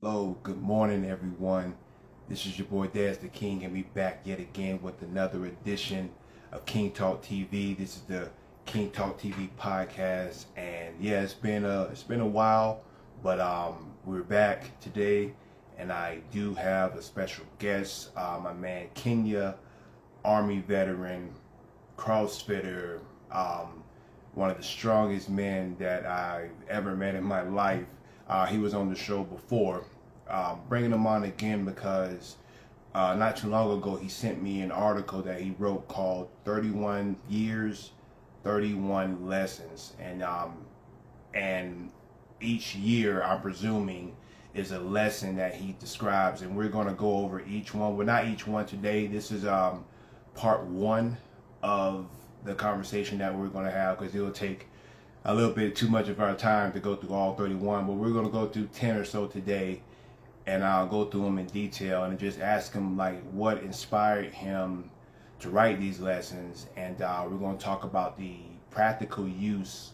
Hello, good morning, everyone. This is your boy Daz the King, and we back yet again with another edition of King Talk TV. This is the King Talk TV podcast, and yeah, it's been a while, but we're back today, and I do have a special guest, my man Kenya, Army veteran, CrossFitter, um, one of the strongest men that I've ever met in my life. He was on the show before. Bringing him on again because not too long ago he sent me an article that he wrote called 31 Years, 31 Lessons. And each year, I'm presuming, is a lesson that he describes. And we're going to go over each one. Well, not each one today. This is part one of the conversation that we're going to have because it'll take a little bit too much of our time to go through all 31, but we're going to go through 10 or so today, and I'll go through them in detail and just ask him like what inspired him to write these lessons, and we're going to talk about the practical use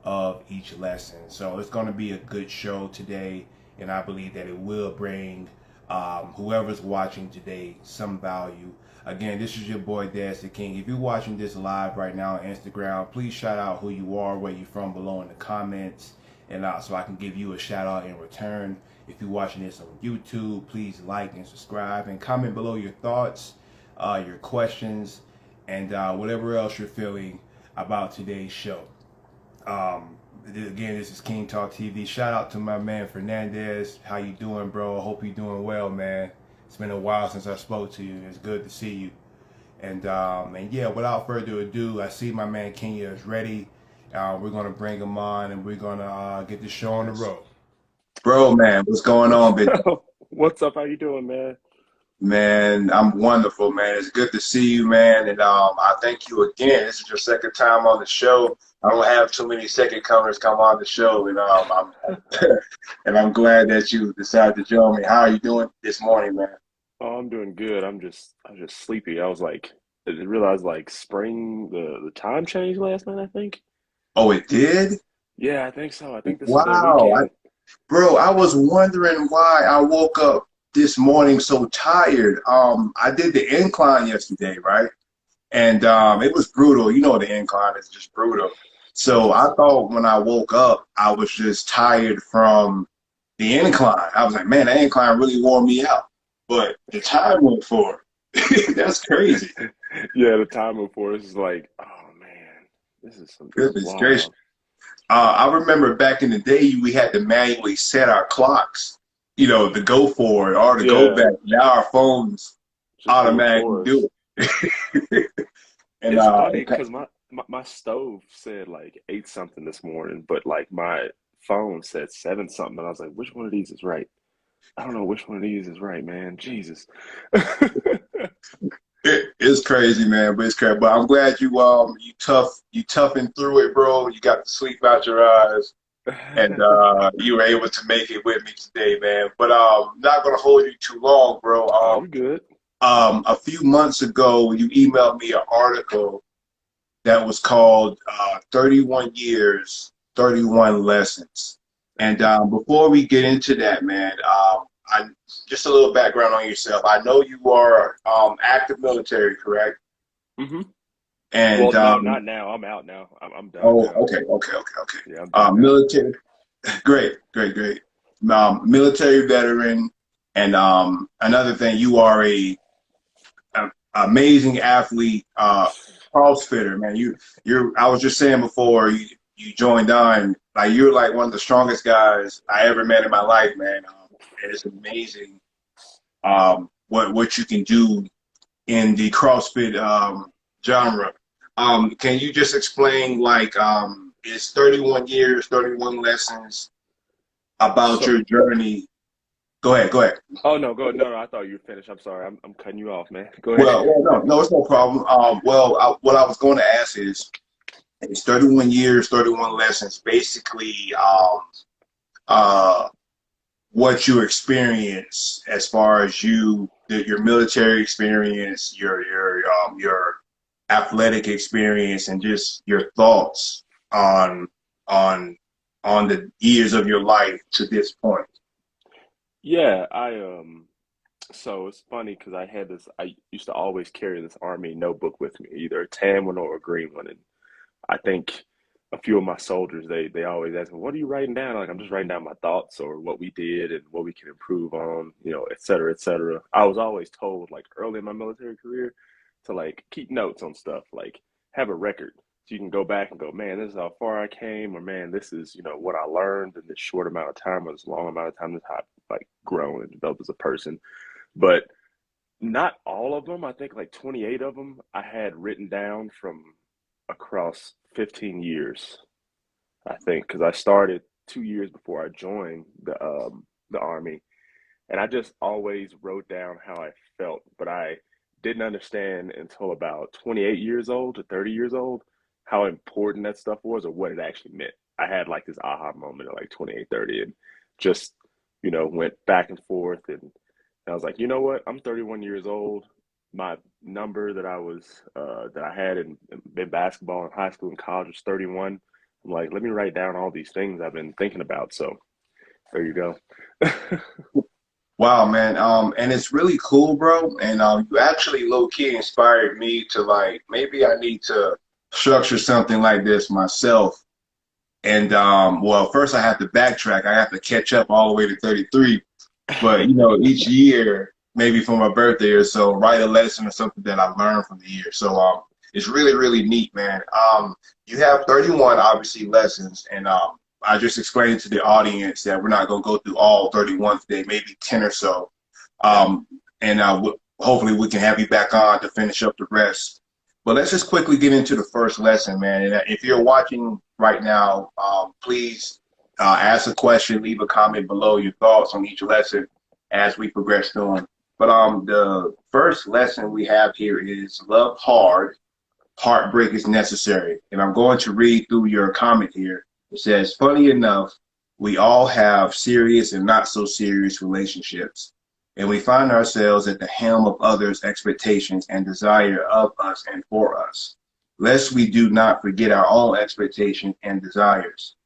of each lesson. So it's going to be a good show today, and I believe that it will bring whoever's watching today some value. Again, this is your boy Daz the King. If you're watching this live right now on Instagram, please shout out who you are, where you're from below in the comments, and so I can give you a shout out in return. If you're watching this on YouTube, please like and subscribe and comment below your thoughts, your questions, and whatever else you're feeling about today's show. Again, this is King Talk TV. Shout out to my man Fernandez. How you doing, bro? I hope you're doing well, man. It's been a while since I spoke to you. It's good to see you. And yeah, without further ado, I see my man Kenya is ready. We're gonna bring him on, and we're gonna get the show on the road. Bro, man, what's going on, big What's up? How you doing, man? man? I'm wonderful, man. It's good to see you, man. And I thank you again. This is your second time on the show. I don't have too many second comers come on the show, and I'm and I'm glad that you decided to join me. How are you doing this morning, man? Oh, I'm doing good. I'm just sleepy. I didn't realize like spring the time changed last night, I think. Oh, it did? Yeah, I think so. I think this is their Wow. weekend. Bro, I was wondering why I woke up this morning so tired. I did the incline yesterday, right? And it was brutal. You know, the incline is just brutal. So I thought when I woke up, I was just tired from the incline. I was like, man, the incline really wore me out. But the time went for it. That's crazy. Yeah, the time before this is like, oh man, this is Goodness gracious. wild. I remember back in the day, we had to manually set our clocks, you know, to go forward or to go Yeah, back. Now our phones just do it automatically for us. do it. And It's funny because my stove said like eight something this morning, but like my phone said seven something, and I was like, which one of these is right? I don't know which one of these is right, man. Jesus. it's crazy, man, but it's crazy. But I'm glad you toughened through it, bro. You got the sleep out your eyes, and you were able to make it with me today, man. But not gonna hold you too long, bro. Oh, you good? A few months ago, you emailed me an article that was called 31 Years, 31 Lessons. And before we get into that, man, just a little background on yourself. I know you are active military, correct? Hmm. And Well, no, not now. I'm out now. I'm done oh, now. okay. Yeah, I'm done now. Military, great. Military veteran, and another thing, you are a amazing athlete, CrossFitter, man. You're. I was just saying before you joined on, like you're like one of the strongest guys I ever met in my life, man. And it's amazing what you can do in the CrossFit genre. Can you just explain like it's 31 years, 31 lessons about So, your journey? Go ahead. oh no, go. No, no. I thought you were finished. I'm sorry. I'm cutting you off, man. Go ahead. No, it's no problem. What I was going to ask is, it's 31 years, 31 lessons, basically uh, what you experience as far as your military experience, your athletic experience, and just your thoughts on on on the years of your life to this point. Yeah, so it's funny because I used to always carry this Army notebook with me, either a tan one or a green one. And I think a few of my soldiers, they always ask me, "What are you writing down?" Like, I'm just writing down my thoughts or what we did and what we can improve on, et cetera, et cetera. I was always told, like, early in my military career to, like, keep notes on stuff, like, have a record so you can go back and go, "Man, this is how far I came," or, "Man, this is, what I learned in this short amount of time or this long amount of time. This is how I, like, grown and developed as a person." But not all of them. I think like 28 of them I had written down from across 15 years. I think because I started 2 years before I joined the army, and I just always wrote down how I felt, but I didn't understand until about 28 years old to 30 years old how important that stuff was or what it actually meant. I had like this aha moment at like 28, 30, and just, went back and forth. And I was like, you know what? I'm 31 years old. My number that I had in basketball in high school and college was 31. I'm like, let me write down all these things I've been thinking about. So there you go. Wow, man. And it's really cool, bro. And you actually low key inspired me to like maybe I need to structure something like this myself. And well, first I have to backtrack. I have to catch up all the way to 33. But each year, maybe for my birthday or so, write a lesson or something that I learned from the year. So it's really, really neat, man. You have 31 obviously lessons, and I just explained to the audience that we're not gonna go through all 31 today, maybe 10 or so. Yeah. And hopefully we can have you back on to finish up the rest. But let's just quickly get into the first lesson, man. And if you're watching right now, please ask a question, leave a comment below your thoughts on each lesson as we progress through them. But the first lesson we have here is love hard, heartbreak is necessary. And I'm going to read through your comment here. It says, funny enough, we all have serious and not so serious relationships. And we find ourselves at the helm of others' expectations and desire of us and for us, lest we do not forget our own expectations and desires.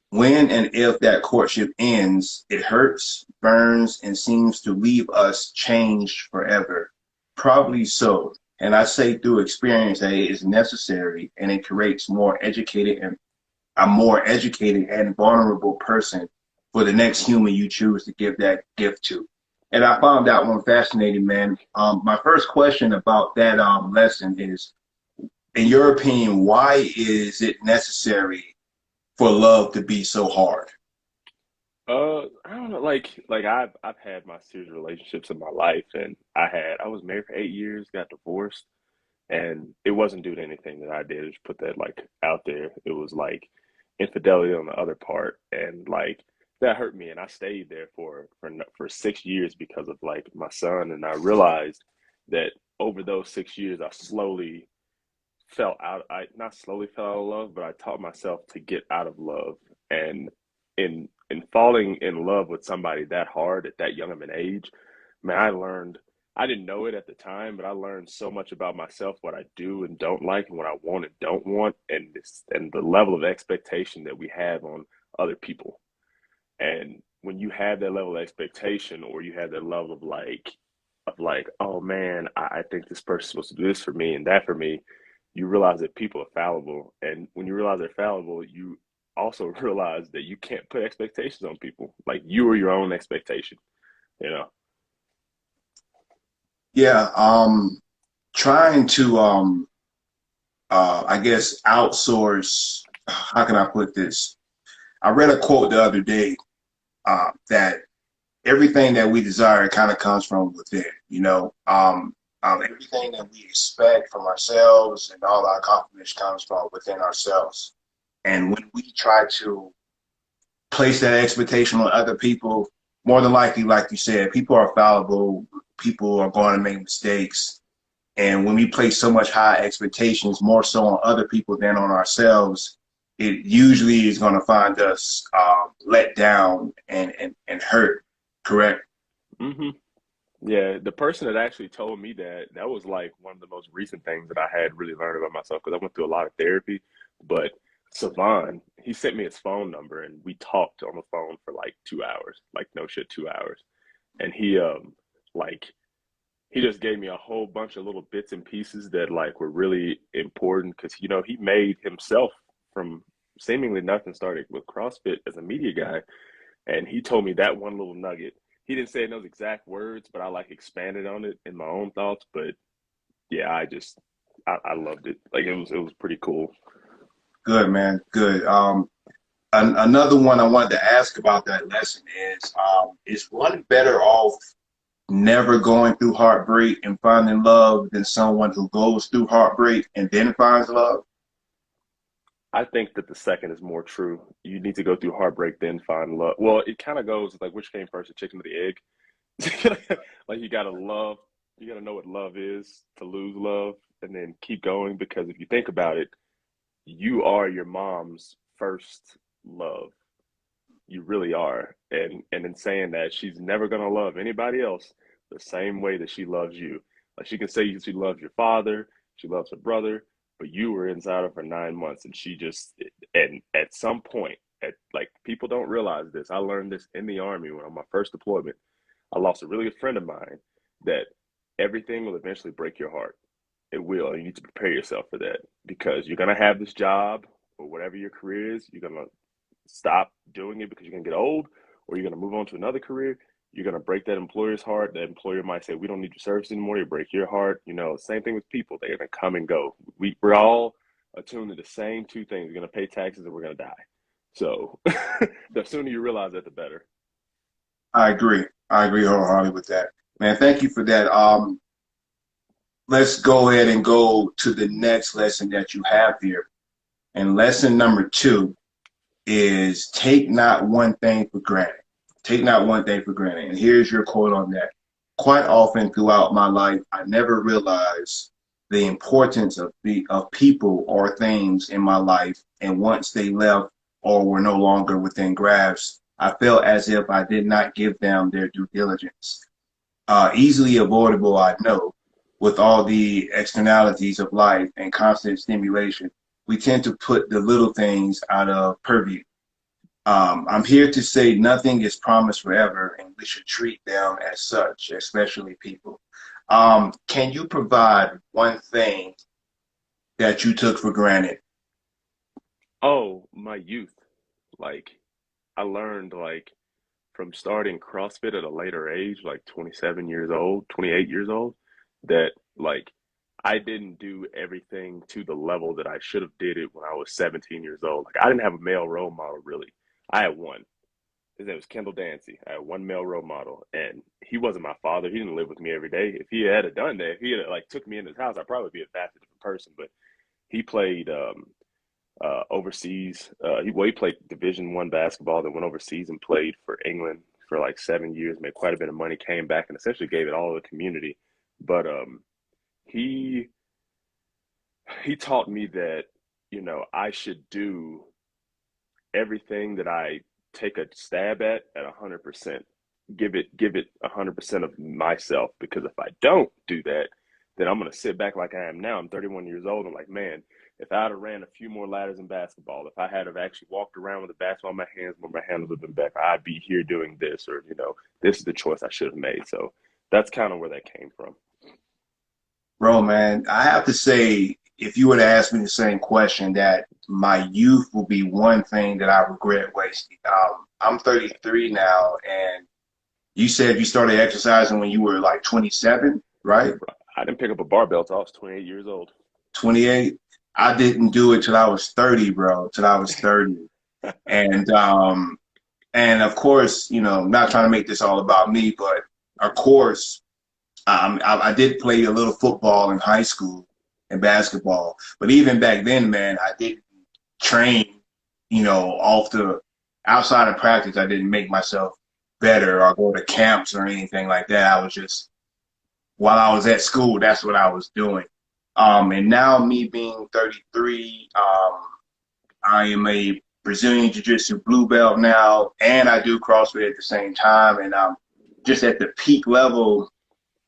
When and if that courtship ends, it hurts, burns, and seems to leave us changed forever. Probably so. And I say through experience that it is necessary and it creates a more educated and vulnerable person for the next human you choose to give that gift to. And I found that one fascinating, man. My first question about that lesson is, in your opinion, why is it necessary for love to be so hard? I don't know, like I've had my serious relationships in my life, and I was married for 8 years, got divorced, and it wasn't due to anything that I did. Just put that like out there. It was like infidelity on the other part, and like that hurt me, and I stayed there for 6 years because of like my son, and I realized that over those 6 years, I slowly fell out. I not slowly fell out of love, but I taught myself to get out of love. And in falling in love with somebody that hard at that young of an age, man, I learned. I didn't know it at the time, but I learned so much about myself, what I do and don't like, and what I want and don't want, and the level of expectation that we have on other people. And when you have that level of expectation, or you have that level of like, oh man, I think this person's supposed to do this for me and that for me, you realize that people are fallible. And when you realize they're fallible, you also realize that you can't put expectations on people. Like, you are your own expectation, you know? Yeah, trying to I guess outsource. How can I put this? I read a quote the other day that everything that we desire kind of comes from within. Everything that we expect from ourselves and all our accomplishments comes from within ourselves. And when we try to place that expectation on other people, more than likely, like you said, people are fallible. People are going to make mistakes. And when we place so much high expectations, more so on other people than on ourselves, it usually is going to find us let down and hurt. Correct? hmm Yeah, the person that actually told me that was like one of the most recent things that I had really learned about myself, because I went through a lot of therapy. But Savon, he sent me his phone number and we talked on the phone for like 2 hours, like no shit, 2 hours. and like he just gave me a whole bunch of little bits and pieces that like were really important because he made himself from seemingly nothing, started with CrossFit as a media guy, and he told me that one little nugget. He didn't say it in those exact words, but I like expanded on it in my own thoughts. But yeah, I loved it. Like it was pretty cool. Good, man. Good. Another one I wanted to ask about that lesson is one better off never going through heartbreak and finding love than someone who goes through heartbreak and then finds love? I think that the second is more true. You need to go through heartbreak, then find love. Well, it kind of goes like which came first, the chicken or the egg? Like you gotta know what love is to lose love and then keep going because if you think about it, you are your mom's first love. You really are. And in saying that, she's never gonna love anybody else the same way that she loves you. Like she can say she loves your father, she loves her brother, but you were inside of her 9 months and she just and at some point at like people don't realize this. I learned this in the army when on my first deployment. I lost a really good friend of mine that everything will eventually break your heart. It will. And you need to prepare yourself for that because you're gonna have this job or whatever your career is, you're gonna stop doing it because you're going to get old or you're going to move on to another career. You're going to break that employer's heart. That employer might say, we don't need your service anymore. You break your heart. Same thing with people. They're going to come and go. We're all attuned to the same two things. We're going to pay taxes and we're going to die. So the sooner you realize that, the better. I agree. I agree wholeheartedly with that. Man, thank you for that. Let's go ahead and go to the next lesson that you have here. And lesson number 2 is take not one thing for granted. Take not one thing for granted. And here's your quote on that. Quite often throughout my life, I never realized the importance of people or things in my life. And once they left or were no longer within grasp, I felt as if I did not give them their due diligence. Easily avoidable, I know, with all the externalities of life and constant stimulation. We tend to put the little things out of purview. I'm here to say nothing is promised forever, and we should treat them as such, especially people. Can you provide one thing that you took for granted? Oh, my youth. Like I learned like from starting CrossFit at a later age, like 27 years old, 28 years old, that like I didn't do everything to the level that I should have did it when I was 17 years old. Like I didn't have a male role model really. I had one. His name was Kendall Dancy. I had one male role model, and he wasn't my father. He didn't live with me every day. If he had done that, if he had like took me in his house, I'd probably be a vastly different person. But he played overseas. He played Division I basketball, then went overseas and played for England for like 7 years. Made quite a bit of money. Came back and essentially gave it all to the community. But he he taught me that I should do everything that I take a stab at 100%. Give it 100% of myself because if I don't do that, then I'm gonna sit back like I am now. I'm 31 years old. I'm like, man, if I'd have ran a few more ladders in basketball, if I had have actually walked around with a basketball in my hands where my hands would have been back, I'd be here doing this, or this is the choice I should have made. So that's kind of where that came from. Bro, man, I have to say, if you were to ask me the same question, that my youth will be one thing that I regret wasting. I'm 33 now, and you said you started exercising when you were like 27, right? I didn't pick up a barbell till I was 28 years old. 28. I didn't do it till I was 30, bro, till I was 30. And of course, I'm not trying to make this all about me, but of course, I did play a little football in high school and basketball. But even back then, man, I didn't train, off the outside of practice. I didn't make myself better or go to camps or anything like that. I was just, while I was at school, that's what I was doing. And now me being 33, I am a Brazilian Jiu-Jitsu blue belt now, and I do CrossFit at the same time. And I'm just at the peak level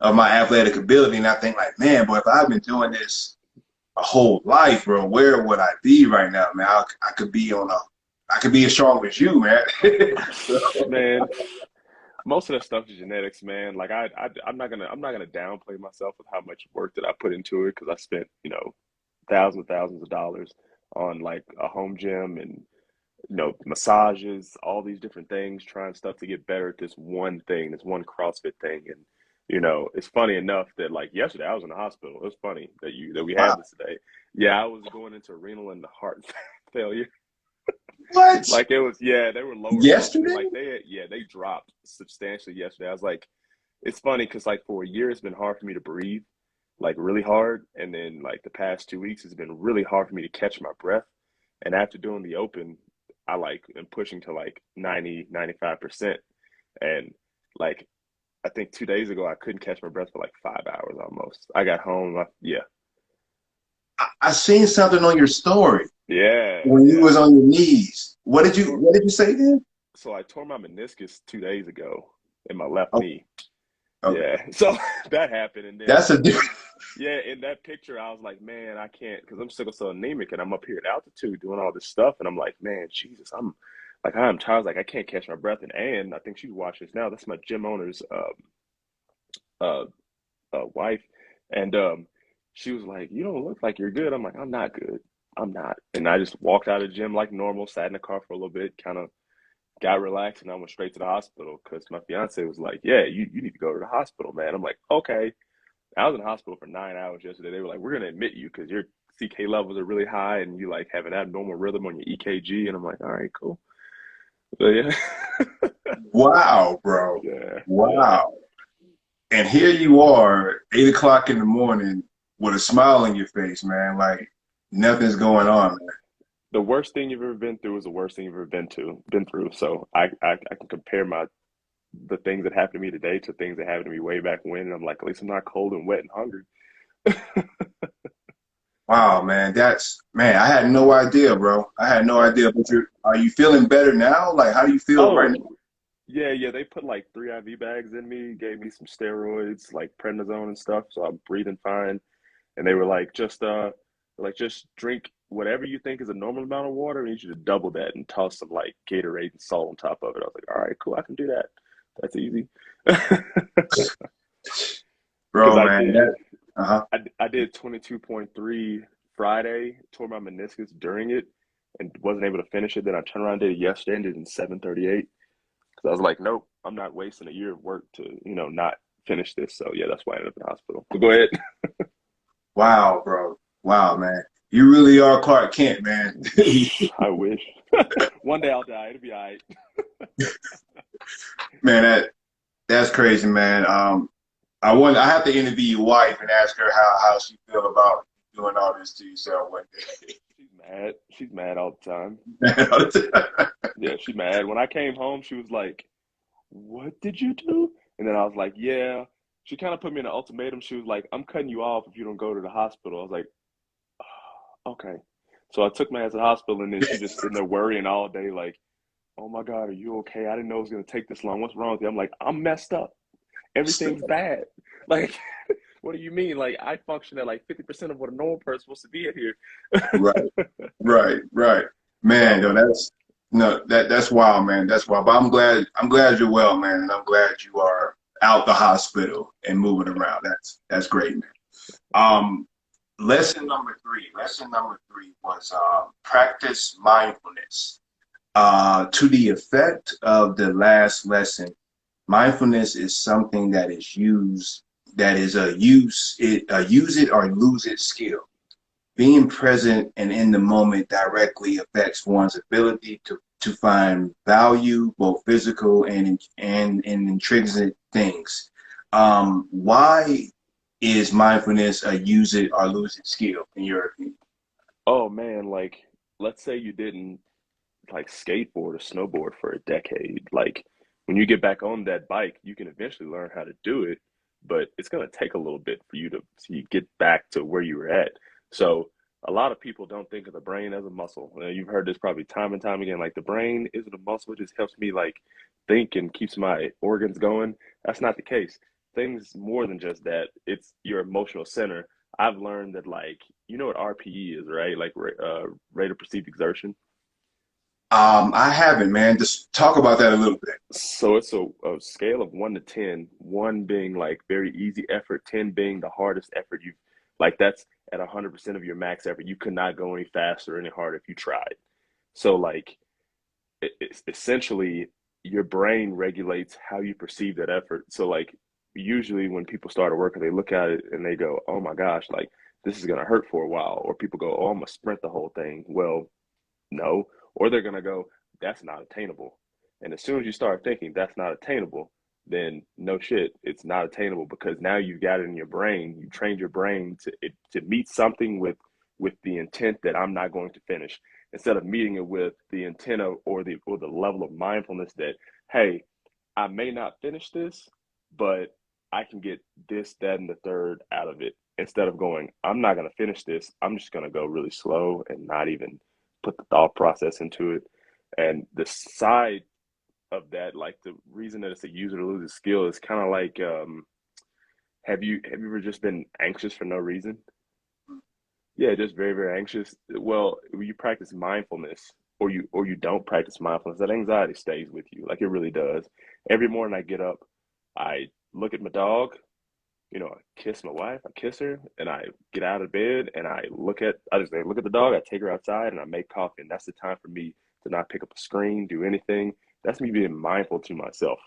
of my athletic ability. And I think like, man, boy, if I've been doing this a whole life, bro, where would I be right now, man? I could be as strong as you, man. Man, most of that stuff is genetics, man. Like I'm not gonna downplay myself with how much work that I put into it because I spent, you know, thousands of dollars on like a home gym and massages, all these different things, trying stuff to get better at this one thing, this one CrossFit thing. And it's funny enough that like yesterday I was in the hospital. It was funny that we Wow. had this today. Yeah, I was going into renal and heart failure. What? Like it was, yeah, they were lower functioning. Yesterday? Like they dropped substantially yesterday. I was like, it's funny because like for a year it's been hard for me to breathe, like really hard. And then like the past 2 weeks it's been really hard for me to catch my breath. And after doing the open, I like am pushing to like 90, 95%. And like I think 2 days ago I couldn't catch my breath for like 5 hours almost. I got home, yeah. I seen something on your story Yeah, when you yeah. was on your knees. What I did you tore What did you say then? so I tore my meniscus 2 days ago in my left Oh, knee. okay. Yeah. So that happened and then That's a different. yeah, in that picture I was like, man, I can't because I'm sickle cell anemic and I'm up here at altitude doing all this stuff and I'm like, man, Jesus, I'm tired. I was like, I can't catch my breath. And Ann, I think she's watching this now. That's my gym owner's uh, wife, and she was like, "You don't look like you're good." I'm like, "I'm not good. I'm not." And I just walked out of the gym like normal, sat in the car for a little bit, kind of got relaxed, and I went straight to the hospital because my fiance was like, "Yeah, you need to go to the hospital, man." I'm like, "Okay." I was in the hospital for 9 hours yesterday. They were like, "We're gonna admit you because your CK levels are really high and you like have an abnormal rhythm on your EKG." And I'm like, "All right, cool." So yeah, Wow, bro. yeah, yeah. Wow. And here you are, 8 o'clock in the morning, with a smile on your face, man. Like nothing's going on, man. The worst thing you've ever been through is the worst thing you've ever been through. So I can compare the things that happened to me today to things that happened to me way back when, and I'm like, at least I'm not cold and wet and hungry. Wow, man. I had no idea, bro. I had no idea. But are you feeling better now? Like, how do you feel right Oh, now? yeah, yeah. They put like 3 IV bags in me, gave me some steroids, like prednisone and stuff, so I'm breathing fine. And they were like just drink whatever you think is a normal amount of water. I need you to double that and toss some like Gatorade and salt on top of it. I was like, all right, cool, I can do that. That's easy. Because Bro, man. Uh-huh. I did 22.3 Friday, tore my meniscus during it, and wasn't able to finish it. Then I turned around and did it yesterday and did it in 7:38. Because I was like, nope, I'm not wasting a year of work to not finish this. So yeah, that's why I ended up in the hospital. But go ahead. Wow, bro. Wow, man. You really are Clark Kent, man. I wish. One day I'll die. It'll be all right. Man, that's crazy, man. I have to interview your wife and ask her how she feel about doing all this to yourself one She's mad. She's mad all the time. day. Yeah, she's mad. When I came home, she was like, "What did you do?" And then I was like, "Yeah." She kind of put me in an ultimatum. She was like, "I'm cutting you off if you don't go to the hospital." I was like, oh, "Okay." So I took my ass to the hospital, and then she just sitting there worrying all day, like, "Oh my God, are you okay? I didn't know it was gonna take this long. What's wrong with you?" I'm like, "I'm messed up. Everything's bad." Like, what do you mean? Like, I function at like 50% of what a normal person's supposed to be at here. Right, right. So I Man, though, was, that's wild, man. That's wild. But I'm glad you're well, man, and I'm glad you are out the hospital and moving around. That's great, man. Um, lesson number three. Lesson number three was practice mindfulness. To the effect of the last lesson, mindfulness is something that is used that is a use it or lose it skill. Being present and in the moment directly affects one's ability to find value, both physical and in intrinsic things. Why is mindfulness a use it or lose it skill in your opinion? oh man, like, let's say you didn't like skateboard or snowboard for a decade. Like, when you get back on that bike, you can eventually learn how to do it, but it's going to take a little bit for you to get back to where you were at. So, a lot of people don't think of the brain as a muscle. You've heard this probably time and time again. Like, the brain isn't a muscle; it just helps me like think and keeps my organs going. That's not the case. Things more than just that. It's your emotional center. I've learned that, like, you know what RPE is, right? Like, rate of perceived exertion. I haven't, man. Just talk about that a little bit. So it's a scale of 1 to 10, one being like very easy effort, 10 being the hardest effort you've like that's at 100% of your max effort. You could not go any faster or any harder if you tried. So like it's essentially your brain regulates how you perceive that effort. So like usually when people start a workout, they look at it and they go, "Oh my gosh, like this is gonna hurt for a while," or people go, "Oh, I'm gonna sprint the whole thing." Well, no, or they're gonna go, "That's not attainable." And as soon as you start thinking that's not attainable, then no shit, it's not attainable because now you've got it in your brain. You trained your brain to meet something with the intent that I'm not going to finish, instead of meeting it with the intent of or the level of mindfulness that, hey, I may not finish this, but I can get this, that, and the third out of it. Instead of going, I'm not gonna finish this. I'm just gonna go really slow and not even put the thought process into it. And the side of that, like the reason that it's a user to lose a skill is kind of like, have you ever just been anxious for no reason? Yeah, just very, very anxious. Well, you practice mindfulness or you don't practice mindfulness, that anxiety stays with you. Like it really does. Every morning I get up, I look at my dog, I kiss my wife, I kiss her, and I get out of bed and I just look at the dog, I take her outside and I make coffee. And that's the time for me to not pick up a screen, do anything. That's me being mindful to myself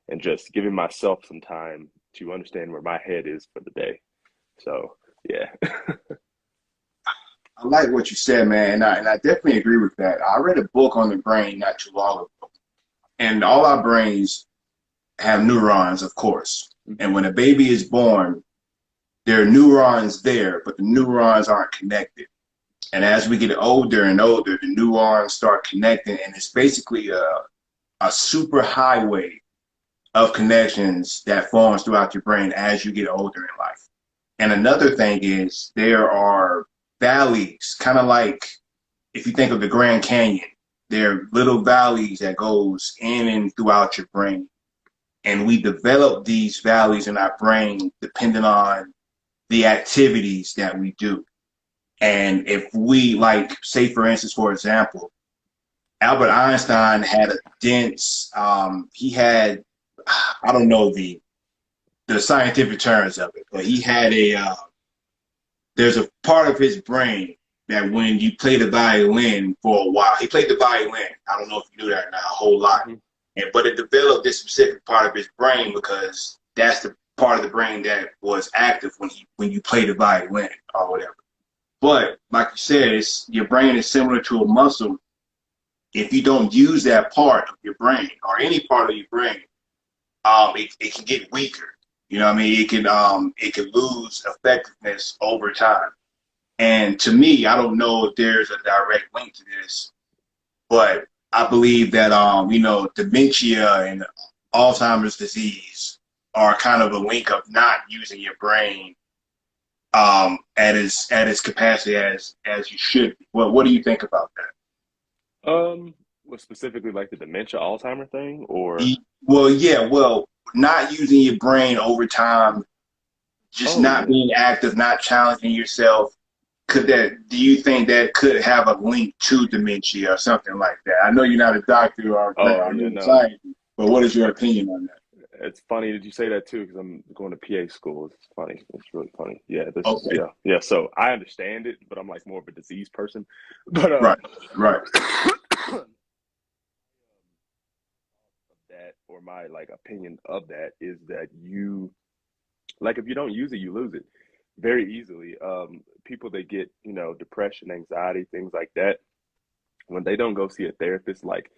and just giving myself some time to understand where my head is for the day. So yeah. I like what you said, man, and I definitely agree with that. I read a book on the brain not too long ago, and all our brains have neurons, of course. And when a baby is born, there are neurons there, but the neurons aren't connected. And as we get older and older, the neurons start connecting, and it's basically a super highway of connections that forms throughout your brain as you get older in life. And another thing is there are valleys, kind of like if you think of the Grand Canyon, there are little valleys that goes in and throughout your brain. And we develop these valleys in our brain depending on the activities that we do. And if we like, say for instance, for example, Albert Einstein had a dense, he had, I don't know the scientific terms of it, but he had there's a part of his brain that when you play the violin for a while, he played the violin. I don't know if you knew that or not, a whole lot. Mm-hmm. But it developed this specific part of his brain because that's the part of the brain that was active when you play the violin or whatever. But like you said, your brain is similar to a muscle. If you don't use that part of your brain or any part of your brain, it can get weaker. You know what I mean? It can lose effectiveness over time. And to me, I don't know if there's a direct link to this, but I believe that dementia and Alzheimer's disease are kind of a link of not using your brain at its capacity as you should be. Well, what do you think about Well, specifically like the dementia Alzheimer thing, that? or Well, yeah, well, not using your brain over time, just oh not yeah. being active, not challenging yourself. Do you think that could have a link to dementia or something like that? I know you're not a doctor or Oh a yeah, no. scientist, but what is your opinion on that? It's funny that you say that too, because I'm going to PA school. It's funny. It's really funny. Yeah, this is Okay. yeah, yeah. So I understand it, but I'm like more of a disease person. But Right, right. that or my like opinion of that is that you like if you don't use it, you lose it very easily. People that get depression, anxiety, things like that, when they don't go see a therapist, like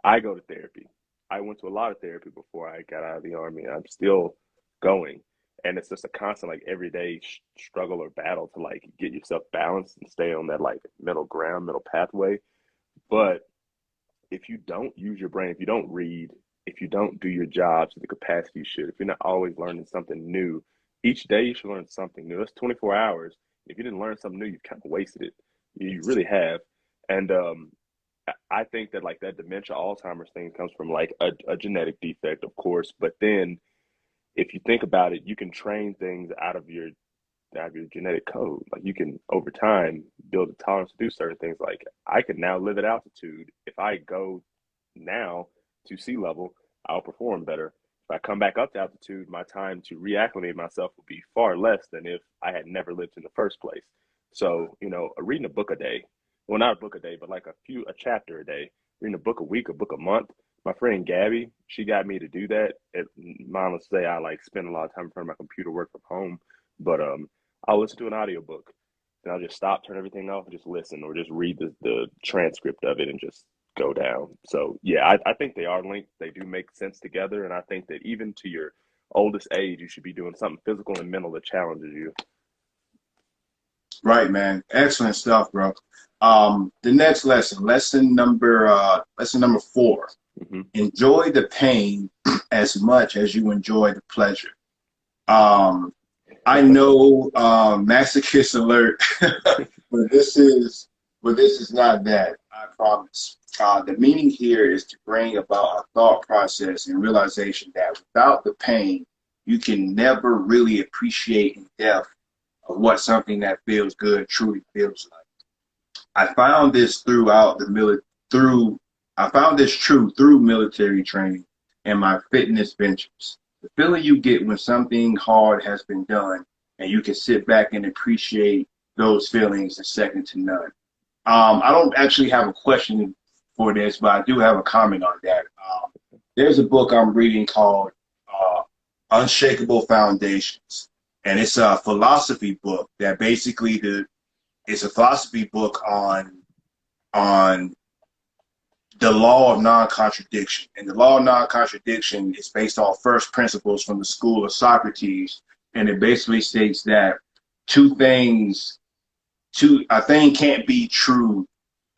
I go to therapy. I went to a lot of therapy before I got out of the army. I'm still going. And it's just a constant, like everyday struggle or battle to like get yourself balanced and stay on that like middle ground, middle pathway. But if you don't use your brain, if you don't read, if you don't do your job to the capacity you should, if you're not always learning something new, each day you should learn something new. That's 24 hours. If you didn't learn something new, you've kind of wasted it. You really have. And I think that like that dementia Alzheimer's thing comes from like a genetic defect, of course. But then if you think about it, you can train things out of your have your genetic code. Like you can over time build a tolerance to do certain things. Like I can now live at altitude. If I go now to sea level, I'll perform better. If I come back up to altitude, my time to reacclimate myself will be far less than if I had never lived in the first place. So, reading a book a day, well, not a book a day, but like a chapter a day, reading a book a week, a book a month. My friend Gabby, she got me to do that. Mom would say I like spend a lot of time in front of my computer, work from home, but I'll listen to an audiobook and I'll just stop, turn everything off, and just listen or just read the transcript of it and just go down. So yeah, I think they are linked. They do make sense together, and I think that even to your oldest age, you should be doing something physical and mental that challenges you. Right, man. Excellent stuff, bro. The next lesson number 4. Mm-hmm. Enjoy the pain as much as you enjoy the pleasure. I know, masochist alert, but this is not that. I promise. The meaning here is to bring about a thought process and realization that without the pain, you can never really appreciate in depth of what something that feels good truly feels like. I found this I found this true through military training and my fitness ventures. The feeling you get when something hard has been done and you can sit back and appreciate those feelings is second to none. I don't actually have a question for this, but I do have a comment on that. There's a book I'm reading called Unshakable Foundations, and it's a philosophy book that basically it's a philosophy book on the law of non-contradiction. And the law of non-contradiction is based on first principles from the school of Socrates. And it basically states that a thing can't be true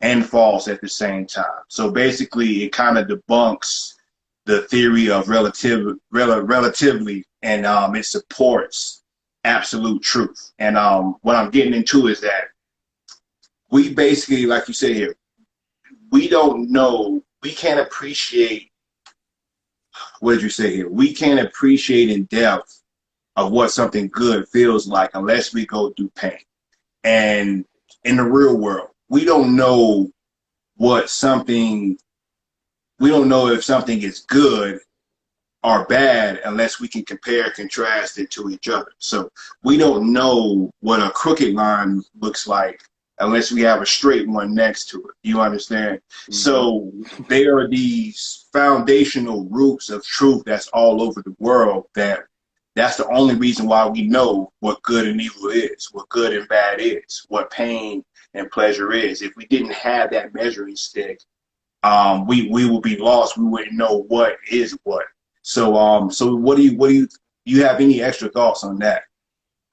and false at the same time. So basically it kind of debunks the theory of relatively, and it supports absolute truth. And what I'm getting into is that we basically, like you said here, we don't know, we can't appreciate, what did you say here? We can't appreciate in depth of what something good feels like unless we go through pain. And in the real world, we don't know if something is good or bad unless we can compare and contrast it to each other. So we don't know what a crooked line looks like unless we have a straight one next to it. You understand? Mm-hmm. So there are these foundational roots of truth that's all over the world that's the only reason why we know what good and evil is, what good and bad is, what pain and pleasure is. If we didn't have that measuring stick, we would be lost. We wouldn't know what is what. So what do you have any extra thoughts on that?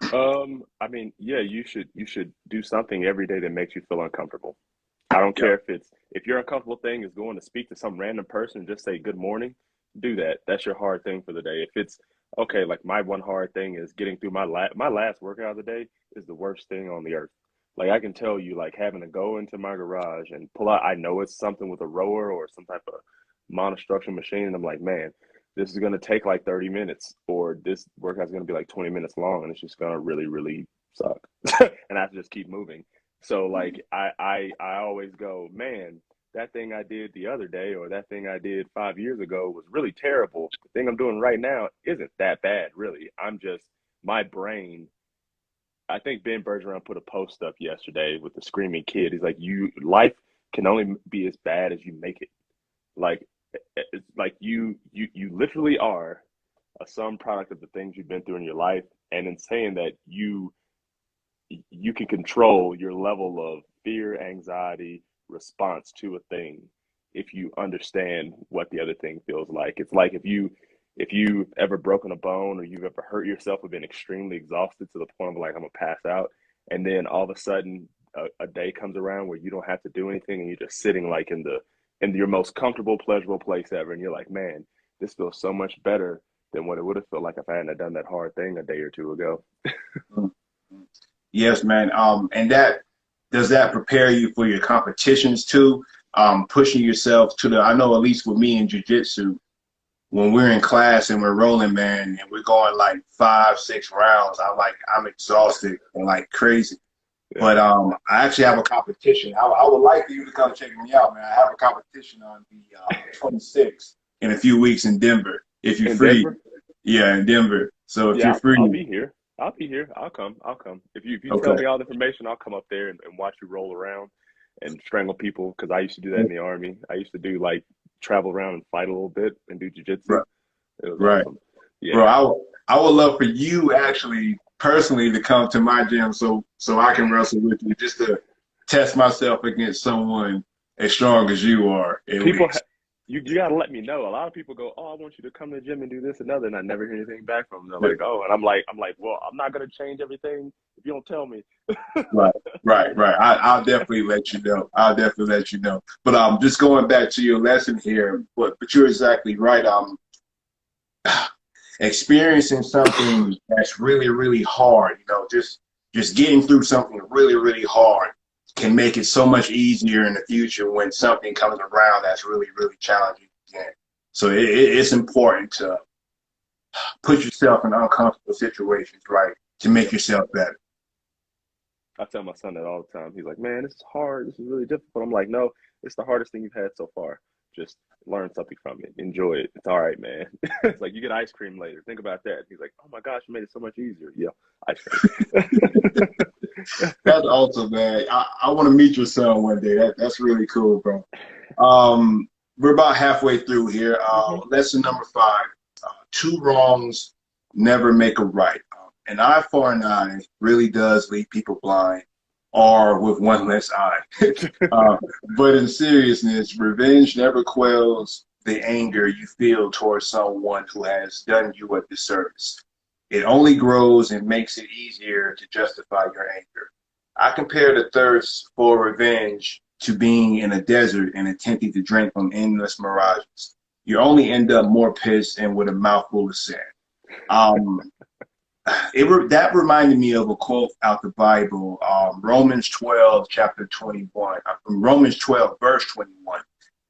I mean, yeah, you should do something every day that makes you feel uncomfortable. I don't care if your uncomfortable thing is going to speak to some random person and just say good morning, do that. That's your hard thing for the day. If it's okay, like my one hard thing is getting through my last workout of the day is the worst thing on the earth. Like I can tell you, like having to go into my garage and pull out, I know it's something with a rower or some type of monostructure machine, and I'm like, man, this is going to take like 30 minutes, or this workout's going to be like 20 minutes long, and it's just going to really, really suck. And I have to just keep moving. So like I always go, man, that thing I did the other day or that thing I did 5 years ago was really terrible. The thing I'm doing right now isn't that bad, really. My brain, I think Ben Bergeron put a post up yesterday with the screaming kid. He's like, life can only be as bad as you make it. Like, it's like you literally are a sum product of the things you've been through in your life. And in saying that, you can control your level of fear, anxiety, response to a thing if you understand what the other thing feels like. It's like if you've ever broken a bone or you've ever hurt yourself or been extremely exhausted to the point of like, I'm gonna pass out, and then all of a sudden a day comes around where you don't have to do anything and you're just sitting like in your most comfortable, pleasurable place ever, and you're like, man, this feels so much better than what it would have felt like if I hadn't done that hard thing a day or two ago. Yes, man. And does that prepare you for your competitions too? Pushing yourself I know at least with me in jiu-jitsu, when we're in class and we're rolling, man, and we're going like 5, 6 rounds, I'm exhausted and like crazy. Yeah. But I actually have a competition. I would like for you to come check me out, man. I have a competition on the 26th in a few weeks in Denver. If you're In free, Denver? yeah, in Denver. So if Yeah, you're I'll free, be here. I'll be here. I'll come. I'll come. If you tell okay. me all the information, I'll come up there and watch you roll around and strangle people because I used to do that in the army. I used to do like travel around and fight a little bit and do jujitsu. Right, It was right, awesome. bro. Yeah. I would love for you actually personally to come to my gym so I can wrestle with you just to test myself against someone as strong as you are, at People, least. you got to let me know. A lot of people go, "Oh, I want you to come to the gym and do this and other," and I never hear anything back from them. They're like, "Oh," and I'm like, well, I'm not gonna change everything if you don't tell me. Right, right. I'll definitely let you know. I'll definitely let you know. But just going back to your lesson here, but you're exactly right. Experiencing something that's really, really hard, just getting through something really, really hard can make it so much easier in the future when something comes around that's really, really challenging again. So it's important to put yourself in uncomfortable situations, right, to make yourself better. I tell my son that all the time. He's like, "Man, this is hard. This is really difficult." I'm like, "No, it's the hardest thing you've had so far. Just learn something from it. Enjoy it. It's all right, man." It's like you get ice cream later. Think about that. He's like, "Oh my gosh, you made it so much easier." Yeah, ice cream. That's awesome, man. I want to meet your son one day. That's really cool, bro. We're about halfway through here. Hmm. Lesson number 5: two wrongs never make a right. An eye for an eye really does leave people blind, or with one less eye. uh, but in seriousness, revenge never quells the anger you feel towards someone who has done you a disservice. It only grows and makes it easier to justify your anger. I compare the thirst for revenge to being in a desert and attempting to drink from endless mirages. You only end up more pissed and with a mouthful of sand. Um, that reminded me of a quote out the Bible, Romans 12, chapter 21, Romans 12, verse 21,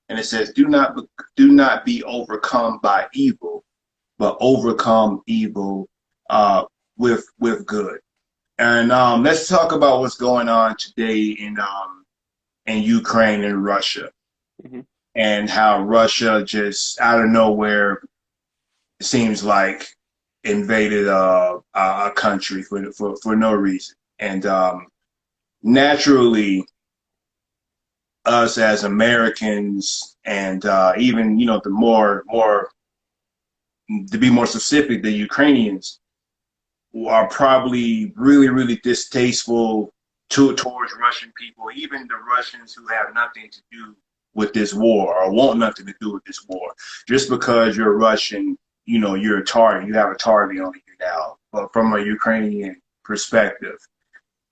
and it says, do not be overcome by evil, but overcome evil with good." And let's talk about what's going on today in Ukraine and Russia, Hmm. and how Russia just out of nowhere seems like invaded a country for no reason. And naturally, us as Americans, and even the more to be more specific, the Ukrainians are probably really, really distasteful towards Russian people, even the Russians who have nothing to do with this war or want nothing to do with this war. Just because you're Russian, you're a target. You have a target on you now, but from a Ukrainian perspective,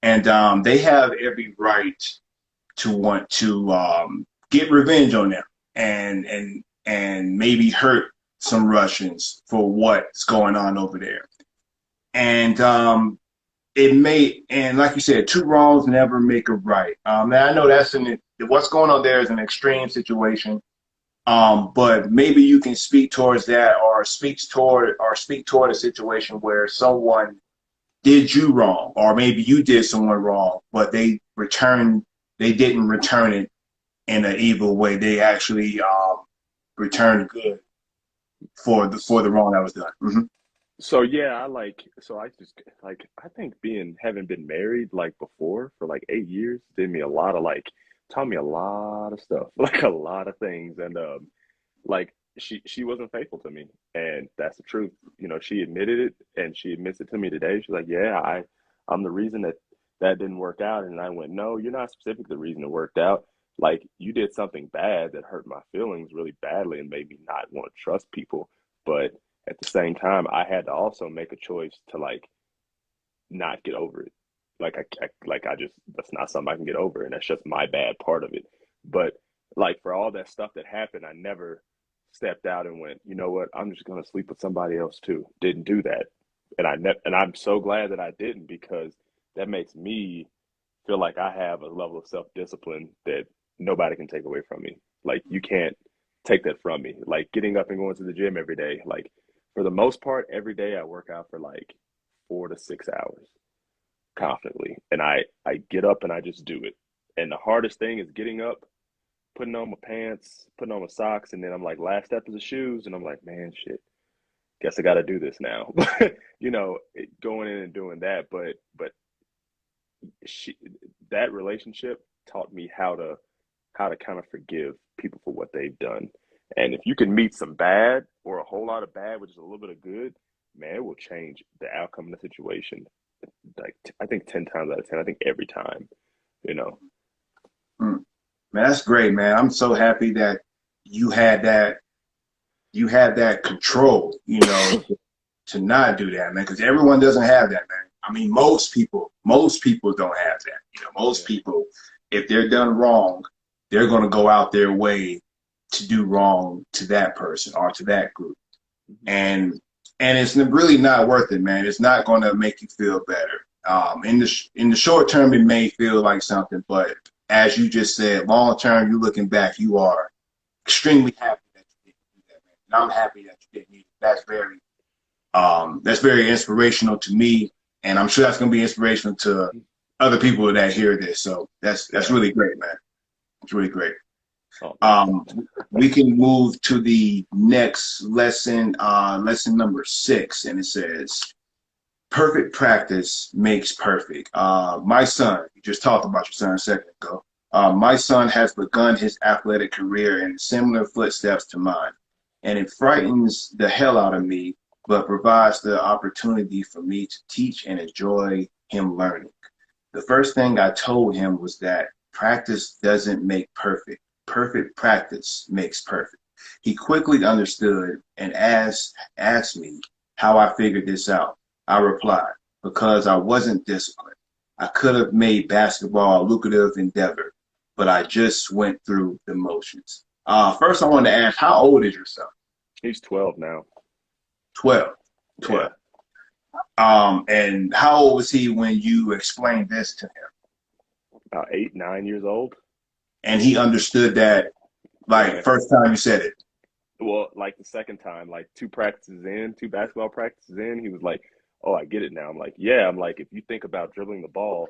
and they have every right to want to get revenge on them and maybe hurt some Russians for what's going on over there. And and like you said, two wrongs never make a right. And I know what's going on there is an extreme situation. But maybe you can speak towards that, or speak toward a situation where someone did you wrong, or maybe you did someone wrong, but they didn't return it in an evil way. They actually returned good for the wrong that was done. Hmm. So yeah, I just like I think being having been married like before for like 8 years did me a lot of like taught me a lot of stuff, like a lot of things. And like she wasn't faithful to me, and that's the truth. She admitted it, and she admits it to me today. She's like, "Yeah, I'm the reason that didn't work out." And I went, "No, you're not specific the reason it worked out. Like you did something bad that hurt my feelings really badly and made me not want to trust people. But at the same time, I had to also make a choice to like not get over it. Like I just that's not something I can get over, and that's just my bad part of it. But like for all that stuff that happened, I never stepped out and went, you know what? I'm just gonna sleep with somebody else too. Didn't do that, and I'm so glad that I didn't because that makes me feel like I have a level of self discipline that nobody can take away from me. Like you can't. take that from me. Like getting up and going to the gym every day. Like for the most part, every day I work out for like 4 to 6 hours confidently. And I get up and I just do it. And the hardest thing is getting up, putting on my pants, putting on my socks, and then I'm like, last step is the shoes, and I'm like, man, shit, guess I got to do this now. You know, going in and doing that, but she, that relationship taught me how to kind of forgive people for what they've done. And if you can meet some bad or a whole lot of bad, which is a little bit of good, man, it will change the outcome of the situation. Like I think 10 times out of 10, I think every time, you know. Mm. Man, that's great, man. I'm so happy that you had that control, you know, to not do that, man, because everyone doesn't have that, man. I mean, most people don't have that. You know, most people, if they're done wrong, they're going to go out their way to do wrong to that person or to that group. And it's really not worth it, man. It's not going to make you feel better. In the short term, it may feel like something, but as you just said, long term, you're looking back, you are extremely happy that you didn't do that, man. And I'm happy that you didn't. That's very inspirational to me, and I'm sure that's going to be inspirational to other people that hear this. So that's really great, man. It's really great. We can move to the next lesson, lesson number 6, and it says, perfect practice makes perfect. My son, you just talked about your son a second ago. My son has begun his athletic career in similar footsteps to mine, and it frightens the hell out of me, but provides the opportunity for me to teach and enjoy him learning. The first thing I told him was that practice doesn't make perfect. Perfect practice makes perfect. He quickly understood and asked me how I figured this out. I replied, because I wasn't disciplined. I could have made basketball a lucrative endeavor, but I just went through the motions. First, I want to ask, how old is your son? He's 12 now. 12. Yeah. And how old was he when you explained this to him? About 8, 9 years old. And he understood that, like, first time you said it? Well, like the second time, like 2 basketball practices in, he was like, oh, I get it now. I'm like, yeah. I'm like, if you think about dribbling the ball,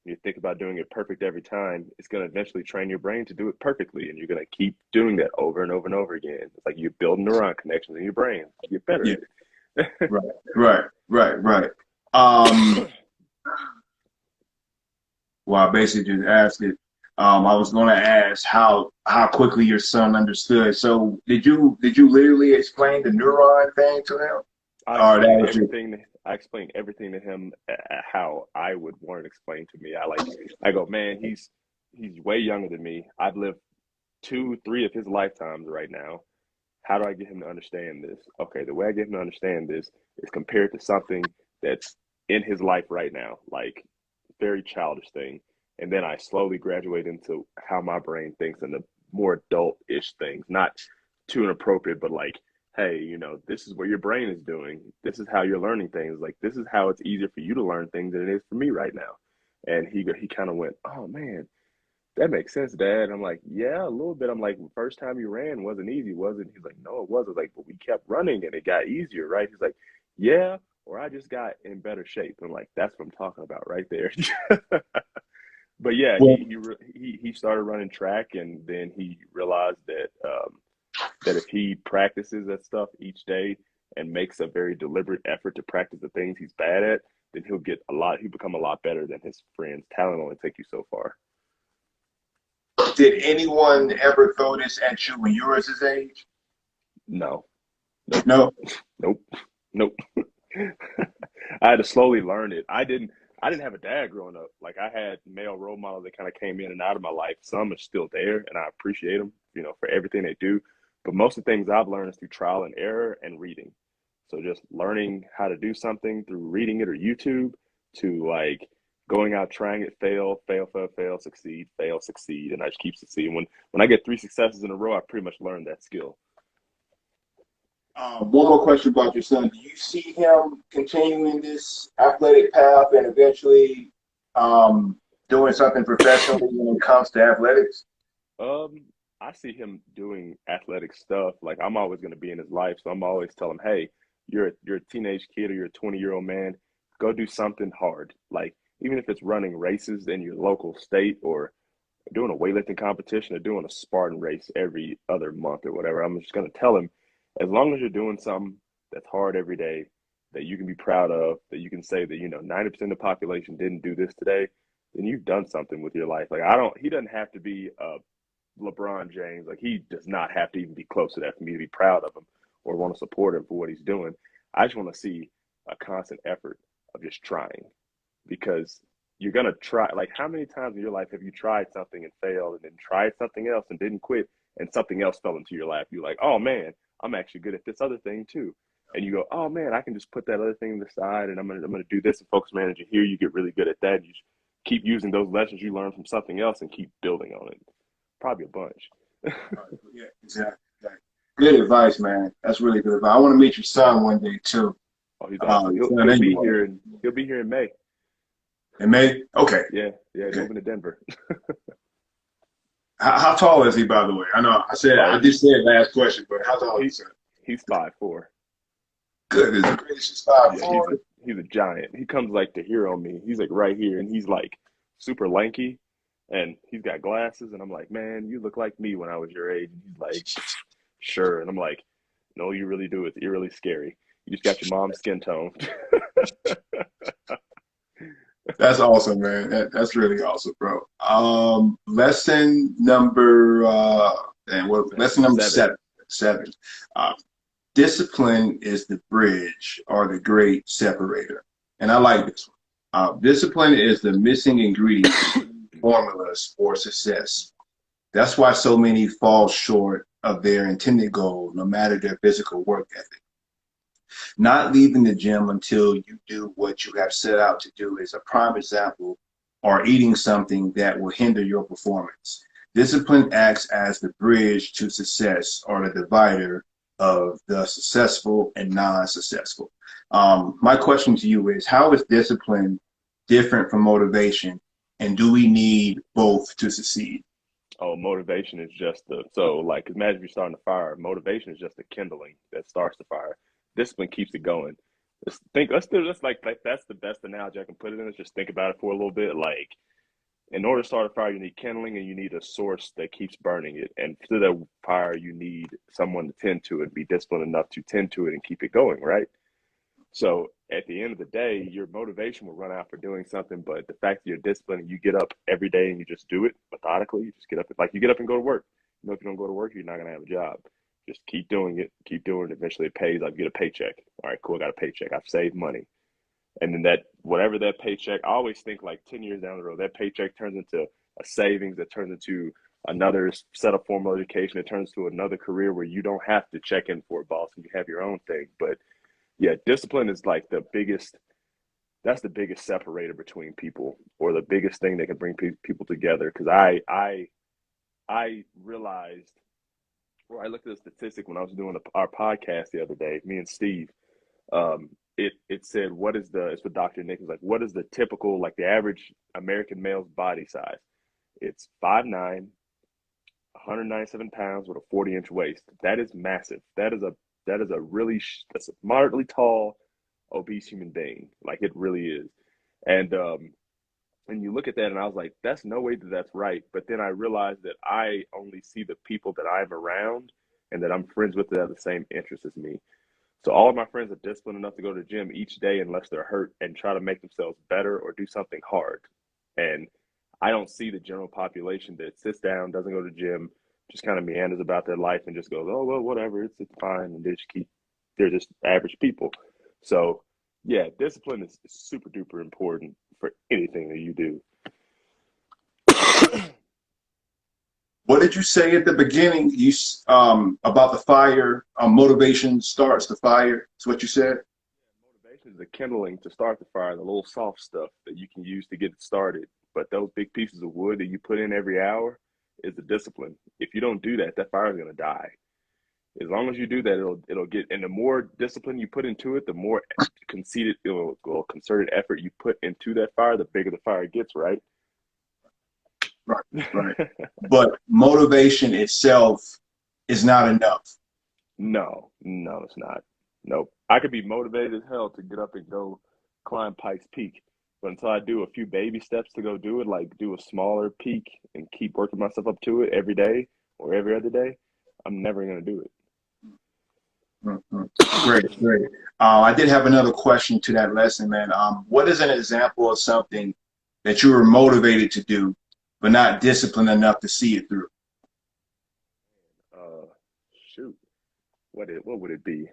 and you think about doing it perfect every time, it's going to eventually train your brain to do it perfectly. And you're going to keep doing that over and over and over again. It's like you're building neuron connections in your brain. You get better at it. Right. Well, I basically just asked it. I was going to ask how quickly your son understood. So did you literally explain the neuron thing to him? I explained everything to him how I would want it explained to me. I go, man, he's way younger than me. I've lived 2, 3 of his lifetimes right now. How do I get him to understand this? Okay, the way I get him to understand this is compared to something that's in his life right now, like very childish thing. And then I slowly graduate into how my brain thinks and the more adult-ish things, not too inappropriate, but like, hey, you know, this is what your brain is doing. This is how you're learning things. Like, this is how it's easier for you to learn things than it is for me right now. And he kind of went, oh, man, that makes sense, Dad. I'm like, yeah, a little bit. I'm like, first time you ran wasn't easy, was it? He's like, no, it wasn't. Like, but we kept running and it got easier, right? He's like, yeah, or I just got in better shape. I'm like, that's what I'm talking about right there. But yeah, Well, he started running track, and then he realized that if he practices that stuff each day and makes a very deliberate effort to practice the things he's bad at, then he'll become a lot better than his friends. Talent only take you so far. did anyone ever throw this at you when you were his age? No. No. Nope. I had to slowly learn it. I didn't have a dad growing up. Like, I had male role models that kind of came in and out of my life. Some are still there, and I appreciate them, you know, for everything they do. But most of the things I've learned is through trial and error and reading. So just learning how to do something through reading it or YouTube, to like going out, trying it, fail, succeed, fail, succeed, and I just keep succeeding. When I get 3 successes in a row, I pretty much learned that skill. One more question about your son. Do you see him continuing this athletic path and eventually doing something professionally when it comes to athletics? I see him doing athletic stuff. Like I'm always going to be in his life, so I'm always telling him, "Hey, you're a teenage kid or you're a 20-year-old man. Go do something hard. Like even if it's running races in your local state or doing a weightlifting competition or doing a Spartan race every other month or whatever. I'm just going to tell him, as long as you're doing something that's hard every day, that you can be proud of, that you can say that, 90% of the population didn't do this today, then you've done something with your life. Like, he doesn't have to be LeBron James. Like, he does not have to even be close to that for me to be proud of him or want to support him for what he's doing. I just want to see a constant effort of just trying because you're going to try. Like, how many times in your life have you tried something and failed and then tried something else and didn't quit and something else fell into your lap? You're like, oh man, I'm actually good at this other thing too. And you go, oh man, I can just put that other thing to the side and I'm gonna do this. And focus manager here, you get really good at that. You keep using those lessons you learned from something else and keep building on it. Probably a bunch. Yeah, exactly. Good advice, man. That's really good advice. I want to meet your son one day too. Oh, he's awesome. He'll be here he'll be here in May. In May? Okay. Yeah, Okay. moving to Denver. How tall is he, by the way? I know I did say it last question, but how tall is he? He's 5'4". Goodness gracious, 5'4". He's a giant. He comes like to hero me. He's like right here, and he's like super lanky, and he's got glasses. And I'm like, man, you look like me when I was your age. And he's like, sure. And I'm like, no, you really do. It's eerily scary. You just got your mom's skin tone. That's awesome, man. That's really awesome, bro. Lesson number lesson number seven. Discipline is the bridge or the great separator. And I like this one. Discipline is the missing ingredient formulas for success. That's why so many fall short of their intended goal, no matter their physical work ethic. Not leaving the gym until you do what you have set out to do is a prime example, or eating something that will hinder your performance. Discipline acts as the bridge to success or the divider of the successful and non-successful. My question to you is, how is discipline different from motivation, and do we need both to succeed? Oh, motivation is just like imagine if you're starting a fire. Motivation is just the kindling that starts the fire. Discipline keeps it going. Let's do this like that's the best analogy I can put it in. Let's just think about it for a little bit. Like in order to start a fire, you need kindling and you need a source that keeps burning it. And through that fire, you need someone to tend to it, be disciplined enough to tend to it and keep it going, right? So at the end of the day, your motivation will run out for doing something, but the fact that you're disciplined and you get up every day and you just do it methodically, you just get up, like you get up and go to work. If you don't go to work, you're not going to have a job. Just keep doing it, eventually it pays. I get a paycheck. All right, cool, I got a paycheck. I've saved money. And then whatever that paycheck, I always think like 10 years down the road, that paycheck turns into a savings that turns into another set of formal education. It turns to another career where you don't have to check in for a boss and you have your own thing. But yeah, discipline is like that's the biggest separator between people, or the biggest thing that can bring people together. Because I realized, or I looked at a statistic when I was doing our podcast the other day, me and Steve. It said, it's what Dr. Nick was like, what is the typical, like the average American male's body size? It's 5'9", 197 pounds with a 40-inch waist. That is massive. That's a moderately tall, obese human being. Like it really is. And you look at that and I was like, that's no way that's right. But then I realized that I only see the people that I'm around and that I'm friends with that have the same interests as me. So all of my friends are disciplined enough to go to the gym each day unless they're hurt and try to make themselves better or do something hard. And I don't see the general population that sits down, doesn't go to the gym, just kind of meanders about their life and just goes, oh, well, whatever, it's fine. And they're just average people. So yeah, discipline is super duper important for anything that you do. What did you say at the beginning? You about the fire. Motivation starts the fire. That's what you said. Motivation is the kindling to start the fire, the little soft stuff that you can use to get it started. But those big pieces of wood that you put in every hour is the discipline. If you don't do that, that fire is going to die. As long as you do that, it'll get. And the more discipline you put into it, the more concerted effort you put into that fire, the bigger the fire gets. Right. right, right. But motivation itself is not enough. No, no, it's not. Nope. I could be motivated as hell to get up and go climb Pikes Peak, but until I do a few baby steps to go do it, like do a smaller peak and keep working myself up to it every day or every other day, I'm never gonna do it. Mhm. Great, great. I did have another question to that lesson, man. What is an example of something that you were motivated to do, but not disciplined enough to see it through? Uh, Shoot, what would it be?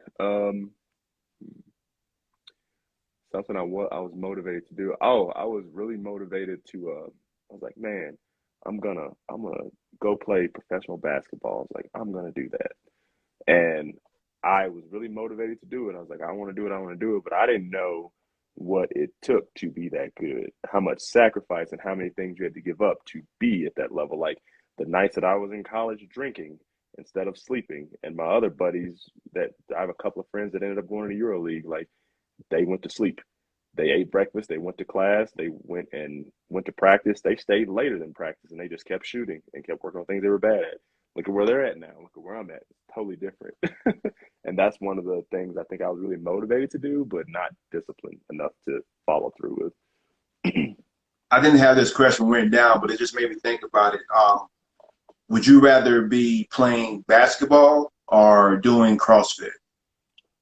Something I was motivated to do. Oh, I was really motivated to. I was like, man, I'm gonna go play professional basketball. I was like, I'm gonna do that. And I was really motivated to do it. I was like, I want to do it, I want to do it, but I didn't know what it took to be that good, how much sacrifice and how many things you had to give up to be at that level. Like the nights that I was in college drinking instead of sleeping, and my other buddies that I have a couple of friends that ended up going to the Euro League, like they went to sleep. They ate breakfast, they went to class, they went to practice, they stayed later than practice and they just kept shooting and kept working on things they were bad at. Look at where they're at now. Look at where I'm at. It's totally different. And that's one of the things I think I was really motivated to do, but not disciplined enough to follow through with. I didn't have this question written down, but it just made me think about it. Would you rather be playing basketball or doing CrossFit?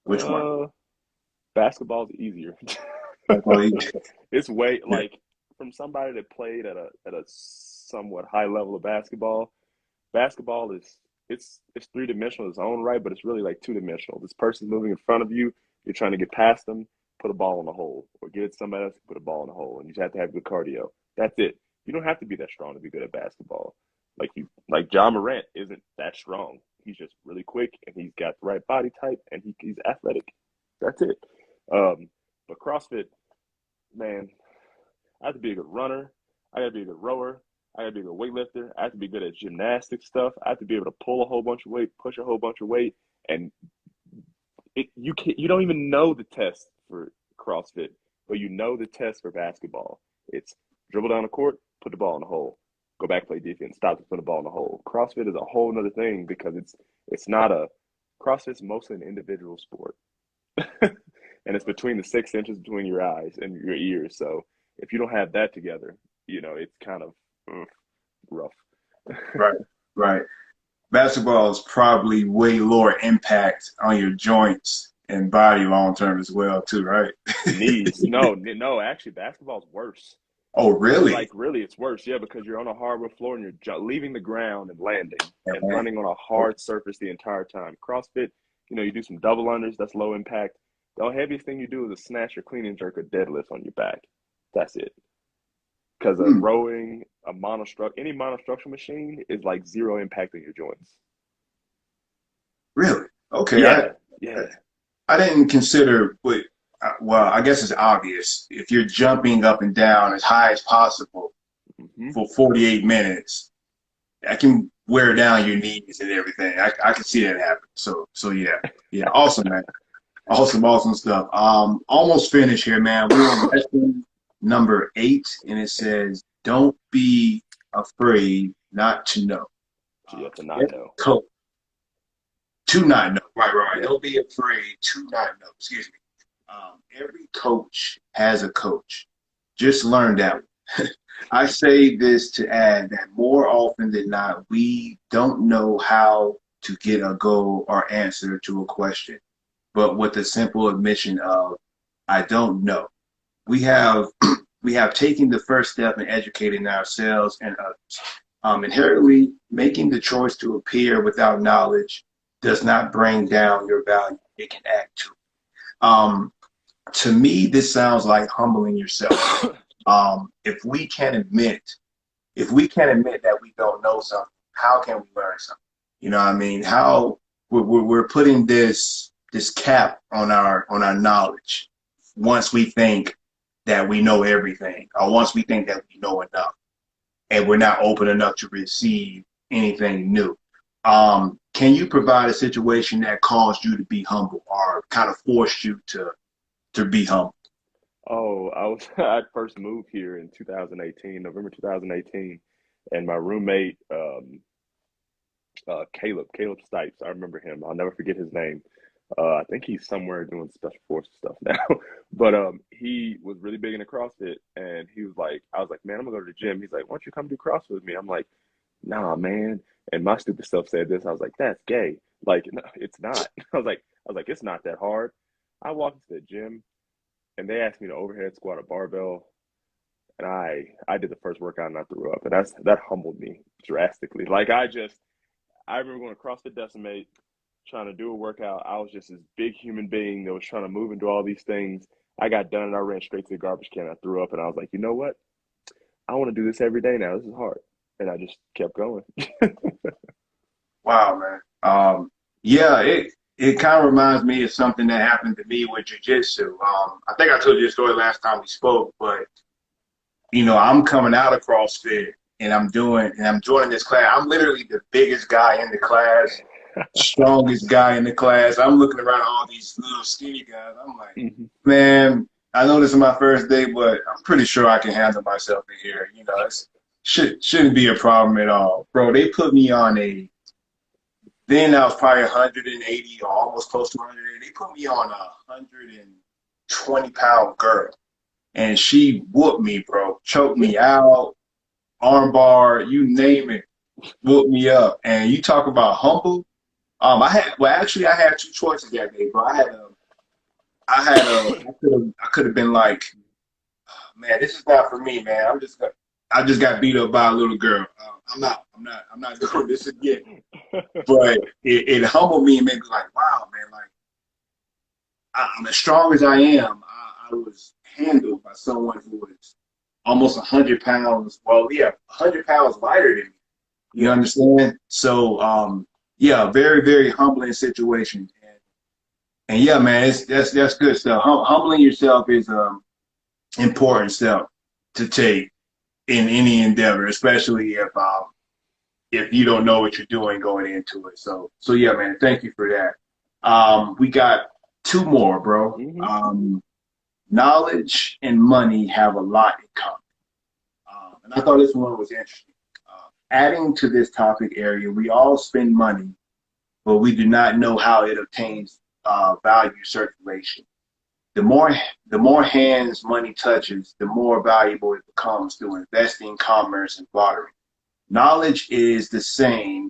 Which one? Uh, Basketball's easier. Well, It's way like from somebody that played at a somewhat high level of basketball. Basketball is it's three dimensional in its own right, but it's really like two dimensional. This person's moving in front of you, you're trying to get past them, put a ball in the hole, or get it somebody else, put a ball in the hole, and you just have to have good cardio. That's it. You don't have to be that strong to be good at basketball. Like John Morant isn't that strong. He's just really quick and he's got the right body type and he's athletic. That's it. Um, but CrossFit, man, I have to be a good runner. I got to be a good rower. I got to be a good weightlifter. I have to be good at gymnastic stuff. I have to be able to pull a whole bunch of weight, push a whole bunch of weight, and you don't even know the test for CrossFit, but you know the test for basketball. It's dribble down the court, put the ball in the hole, go back play defense, stop to put the ball in the hole. CrossFit is a whole other thing because it's not a CrossFit's mostly an individual sport. And it's between the 6 inches between your eyes and your ears. So if you don't have that together, it's kind of rough. right, right. Basketball is probably way lower impact on your joints and body long term as well, too, right? Knees. No, actually basketball's worse. Oh, really? Like really it's worse. Yeah, because you're on a hardwood floor and you're leaving the ground and landing Yeah, and man. running on a hard surface the entire time. CrossFit, you do some double unders, that's low impact. The heaviest thing you do is a snatch or clean and jerk or deadlift on your back. That's it. Because a Hmm, rowing, any monostructural machine is like zero impact on your joints. really? Okay, Yeah, yeah. I didn't consider well, I guess it's obvious. If you're jumping up and down as high as possible Hmm. for 48 minutes, that can wear down your knees and everything. I can see that happen. So yeah, yeah, awesome, man. Awesome, awesome stuff. Almost finished here, man. We're on lesson number 8, and it says, "Don't be afraid not to know." So you have to not Every know. coach to not know. Right, right, right. Don't be afraid to not know. Excuse me. Every coach has a coach. Just learn that one. I say this to add that more often than not, we don't know how to get a goal or answer to a question, but with the simple admission of, I don't know. We have we have taken the first step in educating ourselves and others. Inherently, making the choice to appear without knowledge does not bring down your value. It can add to it. To me, this sounds like humbling yourself. If we can admit, if we can admit that we don't know something, how can we learn something? You know what I mean? How we're putting this cap on our knowledge once we think that we know everything, or once we think that we know enough, and we're not open enough to receive anything new. Can you provide a situation that caused you to be humble or kind of forced you to be humble? Oh, I first moved here in 2018, November 2018, And my roommate, Caleb Stipes, I remember him. I'll never forget his name. I think he's somewhere doing special forces stuff now. But he was really big into CrossFit, and he was like, I was like, man, I'm gonna go to the gym. He's like, why don't you come do CrossFit with me? I'm like, nah, man. And my stupid self said this. I was like, that's gay. Like, no, it's not. I was like, it's not that hard. I walked into the gym, and they asked me to overhead squat a barbell, and I did the first workout and I threw up, and that humbled me drastically. Like I remember going to CrossFit Decimate, trying to do a workout. I was just this big human being that was trying to move and do all these things. I got done and I ran straight to the garbage can. I threw up and I was like, you know what? I want to do this every day now. This is hard. And I just kept going. Wow, man. Yeah, it kind of reminds me of something that happened to me with jiu-jitsu. I think I told you a story last time we spoke, but I'm coming out of CrossFit and I'm joining this class. I'm literally the biggest guy in the class, strongest guy in the class. I'm looking around at all these little skinny guys. I'm like, man, I know this is my first day, but I'm pretty sure I can handle myself in here. Shouldn't be a problem at all. Bro, they put me on then I was probably 180 or almost close to 180. They put me on a 120-pound girl. And she whooped me, bro. Choked me out, armbar, you name it, whooped me up. And you talk about humble. I had two choices that day, bro. I could have been like, man, this is not for me, man. I just got beat up by a little girl. I'm not doing this again. But it humbled me and made me like, wow, man, like I'm as strong as I am. I was handled by someone who was almost 100 pounds. Well, yeah, 100 pounds lighter than me. You understand? So, yeah, very, very humbling situation. And yeah, man, that's good stuff. Humbling yourself is important step to take in any endeavor, especially if you don't know what you're doing going into it. So yeah, man, thank you for that. We got two more, bro. Knowledge and money have a lot in common. And I thought this one was interesting. Adding to this topic area, we all spend money, but we do not know how it obtains value circulation. The more hands money touches, the more valuable it becomes through investing, commerce, and bartering. Knowledge is the same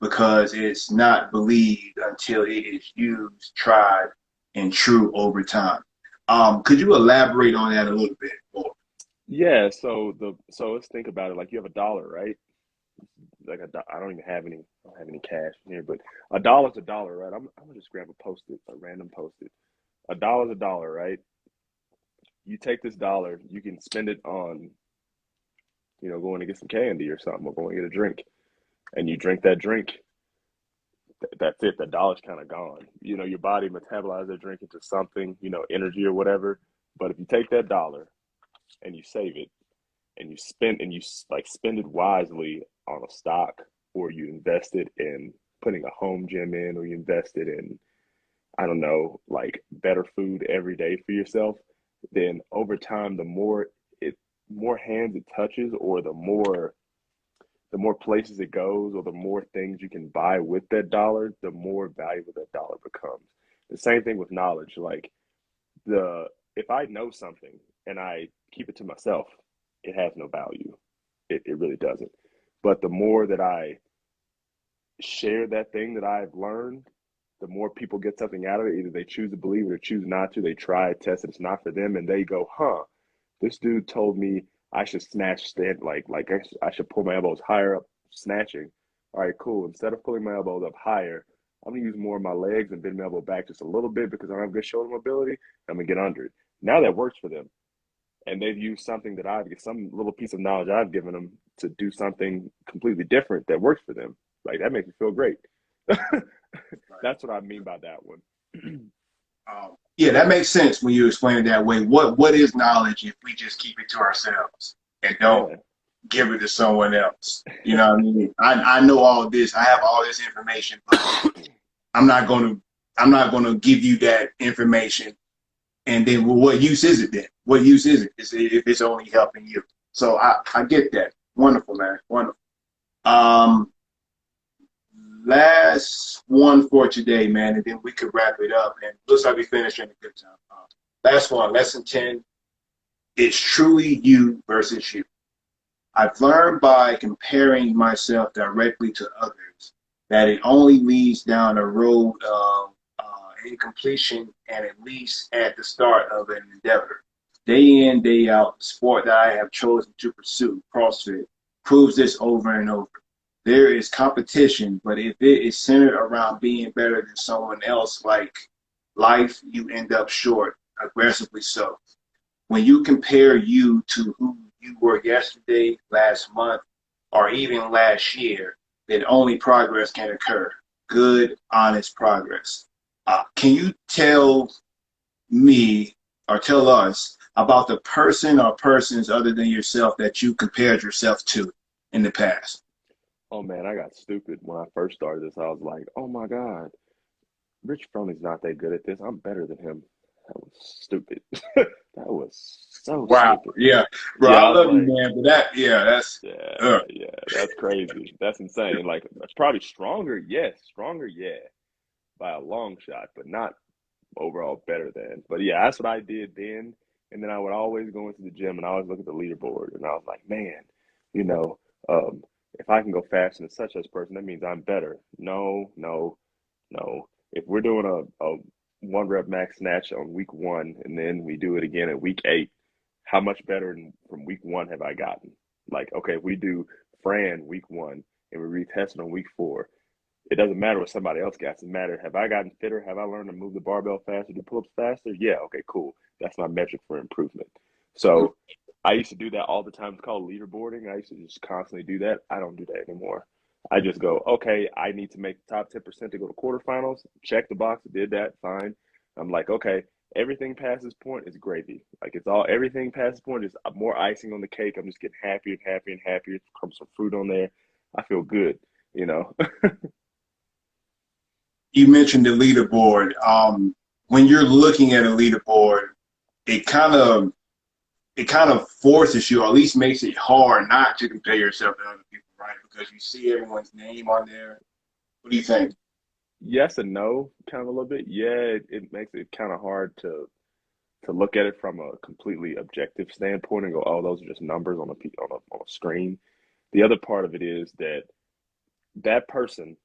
because it's not believed until it is used, tried, and true over time. Could you elaborate on that a little bit more? Yeah, so let's think about it. Like you have $1, right? Like I don't have any cash in here, but $1's $1, right? I'm gonna just grab a random post-it. $1's $1, right? You take this dollar, you can spend it on, going to get some candy or something, or going to get a drink, and you drink that drink. That's it. The dollar's kind of gone. Your body metabolizes that drink into something, energy or whatever. But if you take that dollar and you save it, and you spend it wisely on a stock, or you invest it in putting a home gym in, or you invest it in, I don't know, like better food every day for yourself, then over time, the more hands it touches, or the more places it goes, or the more things you can buy with that dollar, the more valuable that dollar becomes. The same thing with knowledge. Like if I know something and I keep it to myself, it has no value. It really doesn't. But the more that I share that thing that I've learned, the more people get something out of it. Either they choose to believe it or choose not to. They try it, test it, it's not for them, and they go, this dude told me I should snatch stand like I should pull my elbows higher up snatching. All right, cool. Instead of pulling my elbows up higher, I'm gonna use more of my legs and bend my elbow back just a little bit because I don't have good shoulder mobility. I'm gonna get under it. Now that works for them. And they've used something some little piece of knowledge I've given them to do something completely different that works for them. Like that makes me feel great. That's what I mean by that one. Yeah, that makes sense when you explain it that way. What is knowledge if we just keep it to ourselves and don't give it to someone else? You know what I mean? I know all of this. I have all this information, but I'm not gonna give you that information. And then what use is it then? What use is it if it's only helping you? So I get that. Wonderful, man. Wonderful. Um, Last one for today, man, and then we could wrap it up. And looks like we finished in a good time. Last one, lesson 10. It's truly you versus you. I've learned by comparing myself directly to others that it only leads down a road of incompletion and at least at the start of an endeavor. Day in, day out, the sport that I have chosen to pursue, CrossFit, proves this over and over. There is competition, but if it is centered around being better than someone else, like life, you end up short, aggressively so. When you compare you to who you were yesterday, last month, or even last year, then only progress can occur. Good, honest progress. Can you tell me or tell us about the person or persons other than yourself that you compared yourself to in the past? Oh man, I got stupid when I first started this. I was like, oh my God, Rich Fronings's not that good at this. I'm better than him. That was stupid. That was so Wow. stupid. Yeah, bro, Yeah, I I was love you, like, man. But that, yeah, that's, yeah, uh, yeah, that's crazy. That's insane. Like, it's probably stronger, yes, stronger, yeah, by a long shot, but not overall better than. But yeah, that's what I did then. And then I would always go into the gym and I always look at the leaderboard and I was like, man, you know, um, if I can go faster than such as person, that means I'm better. No, no, no. If we're doing a one rep max snatch on week one and then we do it again at week eight, how much better from week one have I gotten? Like, okay, if we do Fran week one and we retest it on week four, it doesn't matter what somebody else got. It matters. Have I gotten fitter? Have I learned to move the barbell faster, do pull-ups faster? Yeah, okay, cool. That's my metric for improvement. So I used to do that all the time. It's called leaderboarding. I used to just constantly do that. I don't do that anymore. I just go, okay, I need to make the top 10% to go to quarterfinals. Check the box, did that, fine. I'm like, okay, everything past this point is gravy. Like it's all everything past this point is more icing on the cake. I'm just getting happier and happier and happier. Comes some fruit on there. I feel good, you know. you mentioned the leaderboard. When you're looking at a leaderboard, it kind of it kind of forces you, or at least makes it hard not to compare yourself to other people, right? Because you see everyone's name on there. What do you think? Yes and no, kind of a little bit. Yeah, it makes it kind of hard to look at it from a completely objective standpoint and go, oh, those are just numbers on a screen. The other part of it is that that person,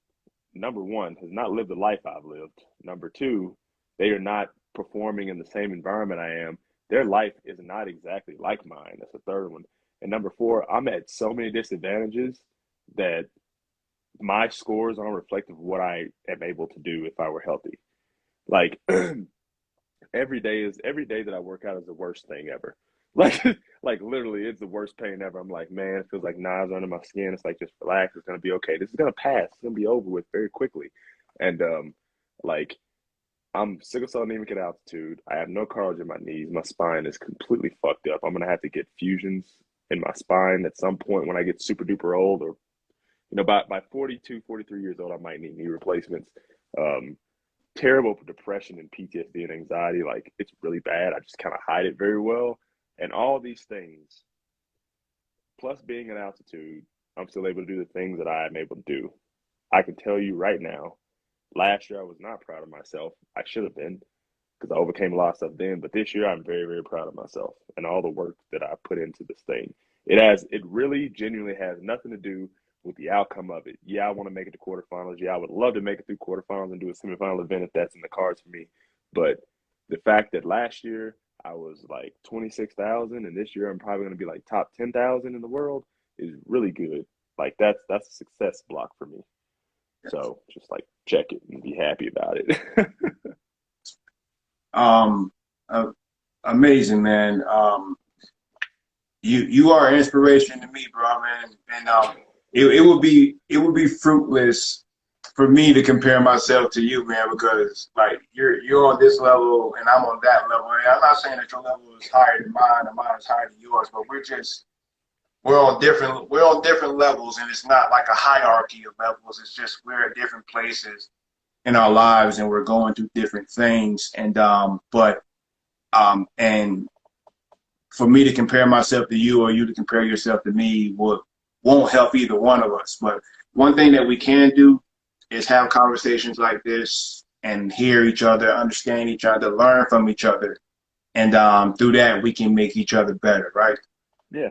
number one, has not lived the life I've lived. Number two, they are not performing in the same environment I am. Their life is not exactly like mine. That's the third one. And number four, I'm at so many disadvantages that my scores aren't reflective of what I am able to do if I were healthy. Like every day that I work out is the worst thing ever. Like like literally it's the worst pain ever. I'm like, man, it feels like knives under my skin. It's like just relax, it's gonna be okay. This is gonna pass. It's gonna be over with very quickly. And like I'm sickle cell anemic at altitude. I have no cartilage in my knees. My spine is completely fucked up. I'm gonna have to get fusions in my spine at some point when I get super duper old, or by 42, 43 years old, I might need knee replacements. Um, Terrible for depression and PTSD and anxiety. Like it's really bad. I just kind of hide it very well. And all these things, plus being at altitude, I'm still able to do the things that I am able to do. I can tell you right now, last year I was not proud of myself. I should have been because I overcame a lot of stuff then. But this year I'm very, very proud of myself and all the work that I put into this thing. It really genuinely has nothing to do with the outcome of it. Yeah, I want to make it to quarterfinals. Yeah, I would love to make it through quarterfinals and do a semifinal event if that's in the cards for me. But the fact that last year I was like 26,000 and this year I'm probably going to be like top 10,000 in the world is really good. Like that's a success block for me. So just like check it and be happy about it. Um, uh, Amazing, man. You are an inspiration to me, bro, man. And it would be fruitless for me to compare myself to you, man, because like you're on this level and I'm on that level. And I'm not saying that your level is higher than mine or mine is higher than yours, but we're on different levels, and it's not like a hierarchy of levels. It's just we're at different places in our lives and we're going through different things. And for me to compare myself to you or you to compare yourself to me won't help either one of us. But one thing that we can do is have conversations like this and hear each other, understand each other, learn from each other. And through that, we can make each other better, right? Yeah.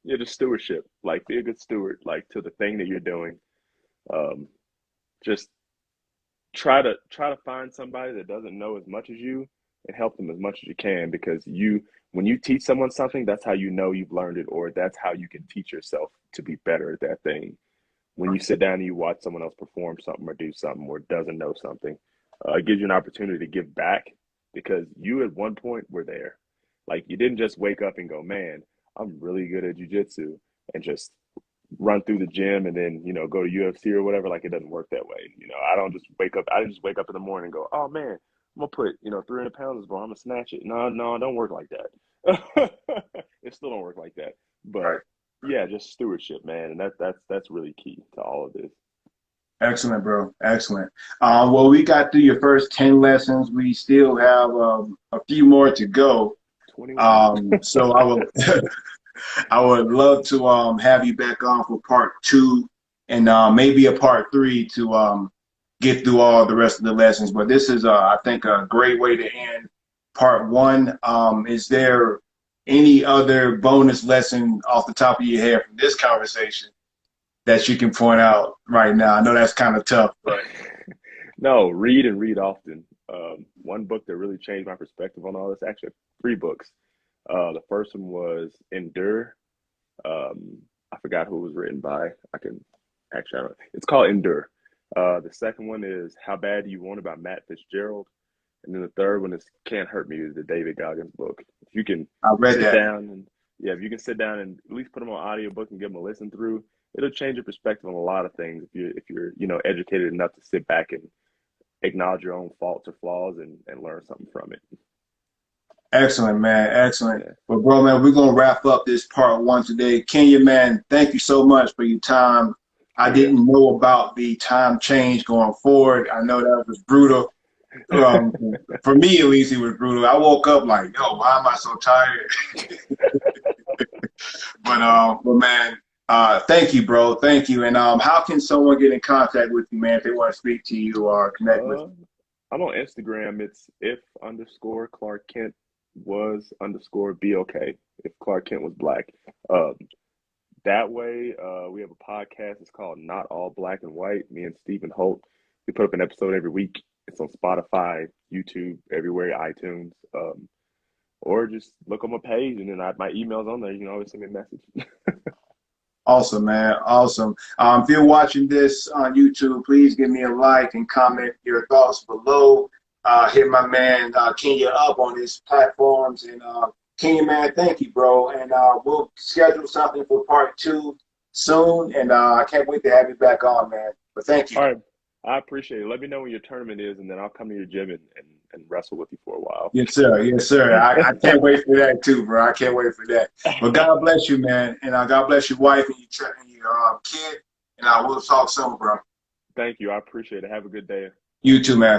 Yeah, just stewardship. Like, be a good steward, like, to the thing that you're doing. Um, just try to find somebody that doesn't know as much as you and help them as much as you can, because when you teach someone something, that's how you know you've learned it, or that's how you can teach yourself to be better at that thing. When you sit down and you watch someone else perform something or do something or doesn't know something, it gives you an opportunity to give back, because you at one point were there. Like, you didn't just wake up and go, man, I'm really good at jujitsu, and just run through the gym and then, go to UFC or whatever. Like, it doesn't work that way. I didn't just wake up in the morning and go, oh man, I'm gonna put, 300 pounds, bro, I'm gonna snatch it. No, it don't work like that. It still don't work like that. Right. But yeah, just stewardship, man. And that's really key to all of this. Excellent, bro. Excellent. Well, we got through your first 10 lessons. We still have a few more to go. 21. So I would love to have you back on for part 2 and maybe a part 3 to get through all the rest of the lessons. But this is, I think, a great way to end part 1. Is there any other bonus lesson off the top of your head from this conversation that you can point out right now? I know that's kind of tough, but No, read and read often. One book that really changed my perspective on all this, actually 3 books. The first one was Endure. I forgot who it was written by. I don't. It's called Endure. The second one is How Bad Do You Want It by Matt Fitzgerald. And then the third one is Can't Hurt Me, is the David Goggins book. If you can I read sit that. down and if you can sit down and at least put them on audiobook and give them a listen through, it'll change your perspective on a lot of things if you're educated enough to sit back and acknowledge your own faults or flaws and learn something from it. Excellent, man. Excellent. Yeah. Well, bro, man, we're going to wrap up this part 1 today. Kenya, man, thank you so much for your time. I didn't know about the time change going forward. I know that was brutal. For me, at least, it was brutal. I woke up like, yo, why am I so tired? But man, thank you, bro. Thank you. And how can someone get in contact with you, man, if they want to speak to you or connect with you? I'm on Instagram. It's if_Clark Kent was_BOK. If Clark Kent was black. That way, we have a podcast. It's called Not All Black and White. Me and Stephen Holt. We put up an episode every week. It's on Spotify, YouTube, everywhere, iTunes. Or just look on my page, and then my email's on there. You can always send me a message. Awesome, man. Awesome. If you're watching this on YouTube, please give me a like and comment your thoughts below. Hit my man Kenya up on his platforms. And Kenya, man, thank you, bro. And we'll schedule something for part 2 soon. And I can't wait to have you back on, man. But thank you. All right. I appreciate it. Let me know when your tournament is, and then I'll come to your gym and wrestle with you for a while. Yes, sir. Yes, sir. I can't wait for that too, bro. I can't wait for that. But God bless you, man. And God bless your wife and your kid. And we'll talk soon, bro. Thank you. I appreciate it. Have a good day. You too, man.